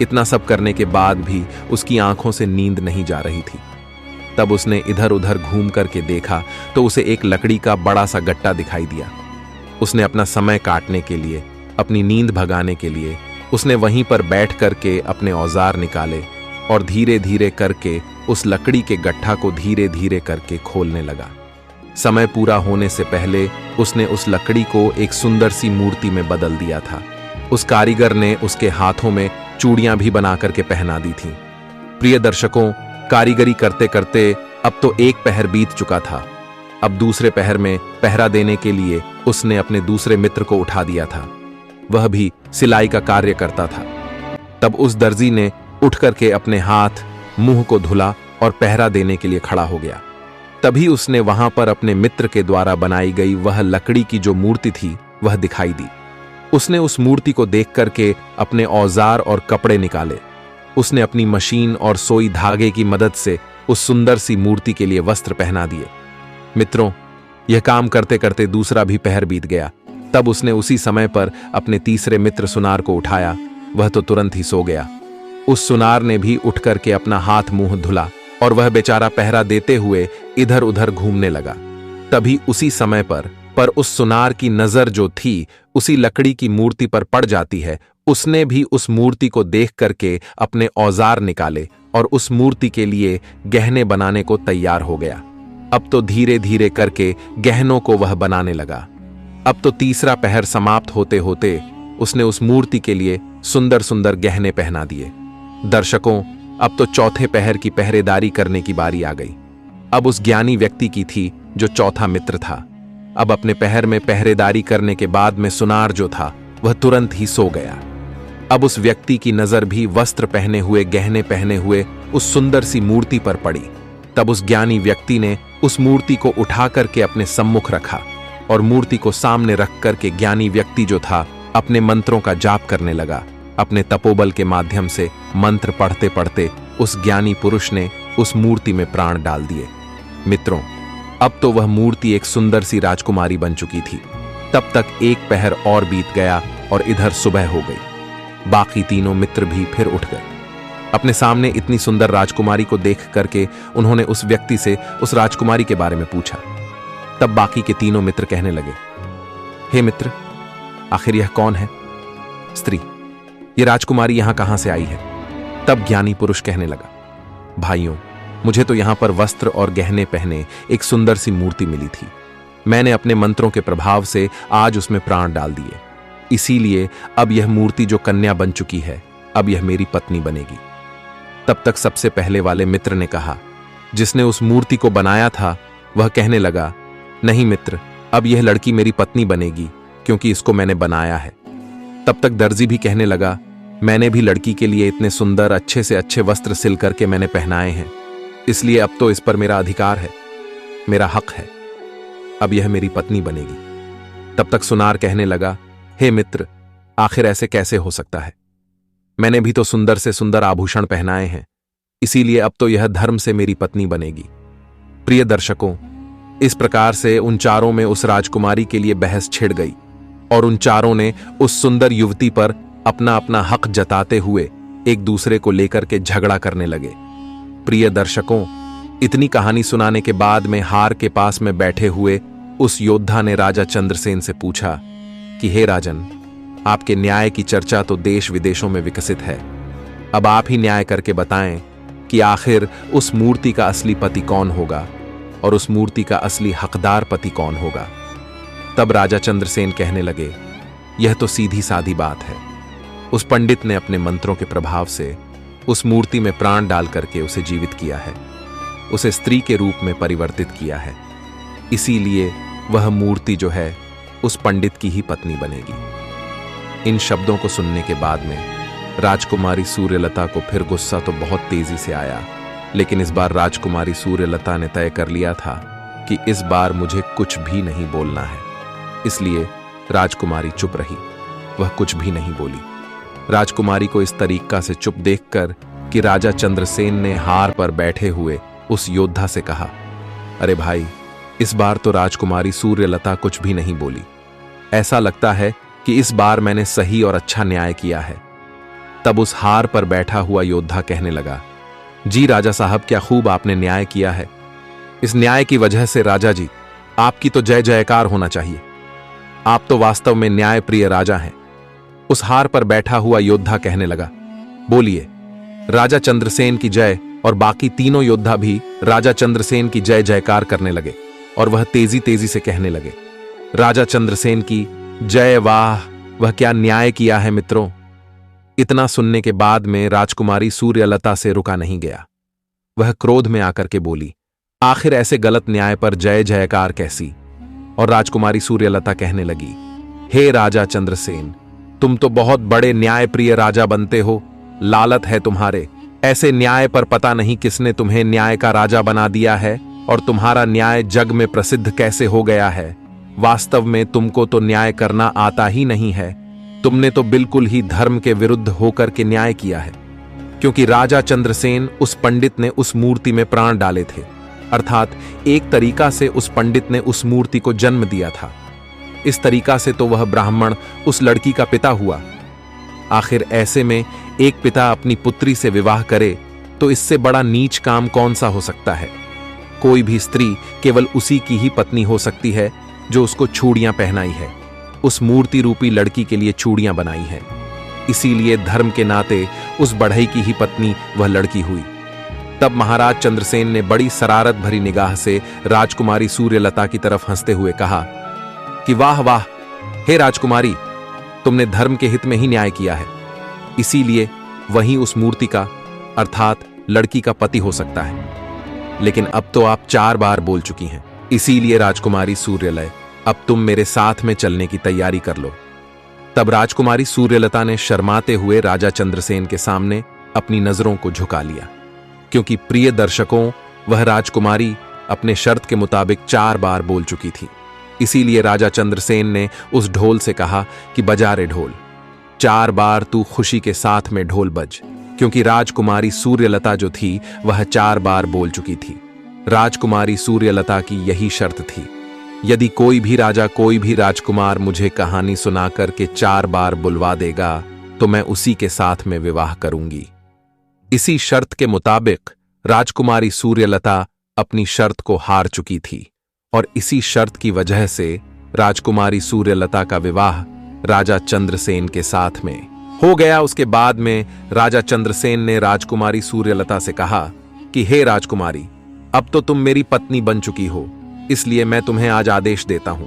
इतना सब करने के बाद भी उसकी आंखों से नींद नहीं जा रही थी। तब उसने इधर उधर घूम करके देखा तो उसे एक लकड़ी का बड़ा सा गट्टा दिखाई दिया। उसने अपना समय काटने के लिए, अपनी नींद भगाने के लिए उसने वहीं पर बैठ करके अपने औजार निकाले और धीरे धीरे करके उस लकड़ी के गट्ठा को धीरे धीरे करके खोलने लगा। समय पूरा होने से पहले उसने उस लकड़ी को एक सुंदर सी मूर्ति में बदल दिया था। उस कारीगर ने उसके हाथों में चूड़ियां भी बना करके पहना दी थीं। प्रिय दर्शकों, कारीगरी करते करते अब तो एक पहर बीत चुका था। अब दूसरे पहर में पहरा देने के लिए उसने अपने दूसरे मित्र को उठा दिया था। वह भी सिलाई का कार्य करता था। तब उस दर्जी ने उठ करके अपने हाथ मुंह को धुला और पहरा देने के लिए खड़ा हो गया। तभी उसने वहां पर अपने मित्र के द्वारा बनाई गई वह लकड़ी की जो मूर्ति थी वह दिखाई दी। उसने उस मूर्ति को देख करके अपने औजार और कपड़े निकाले। उसने अपनी मशीन और सोई धागे की मदद से उस सुंदर सी मूर्ति के लिए वस्त्र पहना दिए। मित्रों, यह काम करते करते दूसरा भी पहर बीत गया। तब उसने उसी समय पर अपने तीसरे मित्र सुनार को उठाया। वह तो तुरंत ही सो गया। उस सुनार ने भी उठ करके अपना हाथ मुंह धुला और वह बेचारा पहरा देते हुए इधर उधर घूमने लगा। तभी उसी समय पर उस सुनार की नजर जो थी उसी लकड़ी की मूर्ति पर पड़ जाती है। उसने भी उस मूर्ति को देख करके अपने औजार निकाले और उस मूर्ति के लिए गहने बनाने को तैयार हो गया। अब तो धीरे धीरे करके गहनों को वह बनाने लगा। अब तो तीसरा पहर समाप्त होते होते उसने उस मूर्ति के लिए सुंदर सुंदर गहने पहना दिए। दर्शकों, अब तो चौथे पहर की पहरेदारी करने की बारी आ गई। अब उस ज्ञानी व्यक्ति की थी जो चौथा मित्र था। अब अपने पहर में पहरेदारी करने के बाद में सुनार जो था वह तुरंत ही सो गया। अब उस व्यक्ति की नजर भी वस्त्र पहने हुए, गहने पहने हुए उस सुंदर सी मूर्ति पर पड़ी। तब उस ज्ञानी व्यक्ति ने उस मूर्ति को उठा करके अपने सम्मुख रखा और मूर्ति को सामने रख करके ज्ञानी व्यक्ति जो था अपने मंत्रों का जाप करने लगा। अपने तपोबल के माध्यम से मंत्र पढ़ते पढ़ते उस ज्ञानी पुरुष ने उस मूर्ति में प्राण डाल दिए। मित्रों, अब तो वह मूर्ति एक सुंदर सी राजकुमारी बन चुकी थी। तब तक एक पहर और बीत गया और इधर सुबह हो गई। बाकी तीनों मित्र भी फिर उठ गए। अपने सामने इतनी सुंदर राजकुमारी को देख करके उन्होंने उस व्यक्ति से उस राजकुमारी के बारे में पूछा। तब बाकी के तीनों मित्र कहने लगे, हे मित्र, आखिर यह कौन है? स्त्री, ये राजकुमारी यहां कहां से आई है? तब ज्ञानी पुरुष कहने लगा, भाइयों, मुझे तो यहां पर वस्त्र और गहने पहने एक सुंदर सी मूर्ति मिली थी। मैंने अपने मंत्रों के प्रभाव से आज उसमें प्राण डाल दिए। इसीलिए अब यह मूर्ति जो कन्या बन चुकी है, अब यह मेरी पत्नी बनेगी। तब तक सबसे पहले वाले मित्र ने कहा, जिसने उस मूर्ति को बनाया था, वह कहने लगा, नहीं मित्र, अब यह लड़की मेरी पत्नी बनेगी क्योंकि इसको मैंने बनाया है। तब तक दर्जी भी कहने लगा, मैंने भी लड़की के लिए इतने सुंदर अच्छे से अच्छे वस्त्र सिल करके मैंने पहनाए हैं, इसलिए अब तो इस पर मेरा अधिकार है, मेरा हक है, अब यह मेरी पत्नी बनेगी। तब तक सुनार कहने लगा, हे मित्र, आखिर ऐसे कैसे हो सकता है? मैंने भी तो सुंदर से सुंदर आभूषण पहनाए हैं, इसीलिए अब तो यह धर्म से मेरी पत्नी बनेगी। प्रिय दर्शकों, इस प्रकार से उन चारों में उस राजकुमारी के लिए बहस छिड़ गई और उन चारों ने उस सुंदर युवती पर अपना अपना हक जताते हुए एक दूसरे को लेकर के झगड़ा करने लगे। प्रिय दर्शकों, इतनी कहानी सुनाने के बाद में हार के पास में बैठे हुए उस योद्धा ने राजा चंद्रसेन से पूछा कि हे राजन, आपके न्याय की चर्चा तो देश विदेशों में विकसित है। अब आप ही न्याय करके बताएं कि आखिर उस मूर्ति का असली पति कौन होगा और उस मूर्ति का असली हकदार पति कौन होगा। तब राजा चंद्रसेन कहने लगे, यह तो सीधी सादी बात है। उस पंडित ने अपने मंत्रों के प्रभाव से उस मूर्ति में प्राण डाल करके उसे जीवित किया है, उसे स्त्री के रूप में परिवर्तित किया है, इसीलिए वह मूर्ति जो है उस पंडित की ही पत्नी बनेगी। इन शब्दों को सुनने के बाद में राजकुमारी सूर्यलता को फिर गुस्सा तो बहुत तेजी से आया, लेकिन इस बार राजकुमारी सूर्यलता ने तय कर लिया था कि इस बार मुझे कुछ भी नहीं बोलना है। इसलिए राजकुमारी चुप रही, वह कुछ भी नहीं बोली। राजकुमारी को इस तरीका से चुप देखकर कि राजा चंद्रसेन ने हार पर बैठे हुए उस योद्धा से कहा, अरे भाई, इस बार तो राजकुमारी सूर्यलता कुछ भी नहीं बोली। ऐसा लगता है कि इस बार मैंने सही और अच्छा न्याय किया है। तब उस हार पर बैठा हुआ योद्धा कहने लगा, जी राजा साहब, क्या खूब आपने न्याय किया है। इस न्याय की वजह से राजा जी आपकी तो जय जयकार होना चाहिए। आप तो वास्तव में न्याय प्रिय राजा हैं। उस हार पर बैठा हुआ योद्धा कहने लगा, बोलिए। राजा चंद्रसेन की जय। और बाकी तीनों योद्धा भी राजा चंद्रसेन की जय जयकार करने लगे और वह तेजी तेजी से कहने लगे, राजा चंद्रसेन की जय। वाह, वह क्या न्याय किया है मित्रों। इतना सुनने के बाद में राजकुमारी सूर्यलता से रुका नहीं गया। वह क्रोध में आकर के बोली, आखिर ऐसे गलत न्याय पर जय जयकार कैसी। और राजकुमारी सूर्यलता कहने लगी, हे राजा चंद्रसेन, तुम तो बहुत बड़े न्याय प्रिय राजा बनते हो। लालत है तुम्हारे ऐसे न्याय पर, पता नहीं किसने तुम्हें न्याय का राजा बना दिया है और तुम्हारा न्याय जग में प्रसिद्ध कैसे हो गया है। वास्तव में तुमको तो न्याय करना आता ही नहीं है। तुमने तो बिल्कुल ही धर्म के विरुद्ध होकर के न्याय किया है, क्योंकि राजा चंद्रसेन उस पंडित ने उस मूर्ति में प्राण डाले थे, अर्थात एक तरीका से उस पंडित ने उस मूर्ति को जन्म दिया था। इस तरीका से तो वह ब्राह्मण उस लड़की का पिता हुआ। आखिर ऐसे में एक पिता अपनी पुत्री से विवाह करे तो इससे बड़ा नीच काम कौन सा हो सकता है। कोई भी स्त्री केवल उसी की ही पत्नी हो सकती है जो उसको चूड़ियां पहनाई है, उस मूर्ति रूपी लड़की के लिए चूड़ियां बनाई हैं। इसीलिए धर्म के नाते उस बढ़ई की ही पत्नी वह लड़की हुई। तब महाराज चंद्रसेन ने बड़ी शरारत भरी निगाह से राजकुमारी सूर्यलता की तरफ हंसते हुए कहा कि वाह वाह, हे राजकुमारी, तुमने धर्म के हित में ही न्याय किया है। इसीलिए वही उस मूर्ति का अर्थात लड़की का पति हो सकता है। लेकिन अब तो आप 4 बार बोल चुकी हैं। इसीलिए राजकुमारी सूर्यलय, अब तुम मेरे साथ में चलने की तैयारी कर लो। तब राजकुमारी सूर्यलता ने शर्माते हुए राजा चंद्रसेन के सामने अपनी नजरों को झुका लिया, क्योंकि प्रिय दर्शकों, वह राजकुमारी अपने शर्त के मुताबिक 4 बार बोल चुकी थी। इसीलिए राजा चंद्रसेन ने उस ढोल से कहा कि बजा रे ढोल, 4 बार तू खुशी के साथ में ढोल बज, क्योंकि राजकुमारी सूर्यलता जो थी वह 4 बार बोल चुकी थी। राजकुमारी सूर्यलता की यही शर्त थी, यदि कोई भी राजा कोई भी राजकुमार मुझे कहानी सुना करके 4 बार बुलवा देगा तो मैं उसी के साथ में विवाह करूंगी। इसी शर्त के मुताबिक राजकुमारी सूर्यलता अपनी शर्त को हार चुकी थी और इसी शर्त की वजह से राजकुमारी सूर्यलता का विवाह राजा चंद्रसेन के साथ में हो गया। उसके बाद में राजा चंद्रसेन ने राजकुमारी सूर्यलता से कहा कि हे राजकुमारी, अब तो तुम मेरी पत्नी बन चुकी हो, इसलिए मैं तुम्हें आज आदेश देता हूं।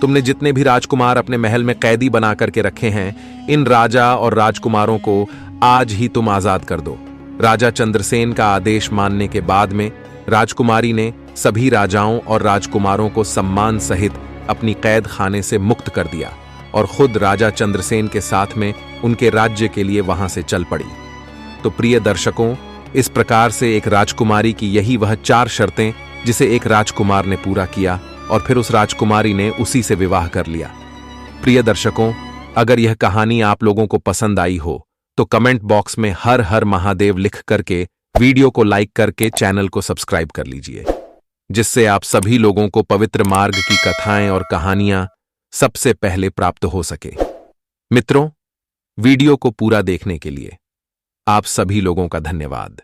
तुमने जितने भी राजकुमार अपने महल में कैदी बना करके रखे हैं, इन राजा और राजकुमारों को आज ही तुम आजाद कर दो। राजा चंद्रसेन का आदेश मानने के बाद में राजकुमारी ने सभी राजाओं और राजकुमारों को सम्मान सहित अपनी कैद खाने से मुक्त कर दिया और खुद राजा चंद्रसेन के साथ में उनके राज्य के लिए वहां से चल पड़ी। तो प्रिय दर्शकों, इस प्रकार से एक राजकुमारी की यही वह 4 शर्तें जिसे एक राजकुमार ने पूरा किया और फिर उस राजकुमारी ने उसी से विवाह कर लिया। प्रिय दर्शकों, अगर यह कहानी आप लोगों को पसंद आई हो तो कमेंट बॉक्स में हर हर महादेव लिख करके वीडियो को लाइक करके चैनल को सब्सक्राइब कर लीजिए, जिससे आप सभी लोगों को पवित्र मार्ग की कथाएं और कहानियां सबसे पहले प्राप्त हो सके। मित्रों, वीडियो को पूरा देखने के लिए आप सभी लोगों का धन्यवाद।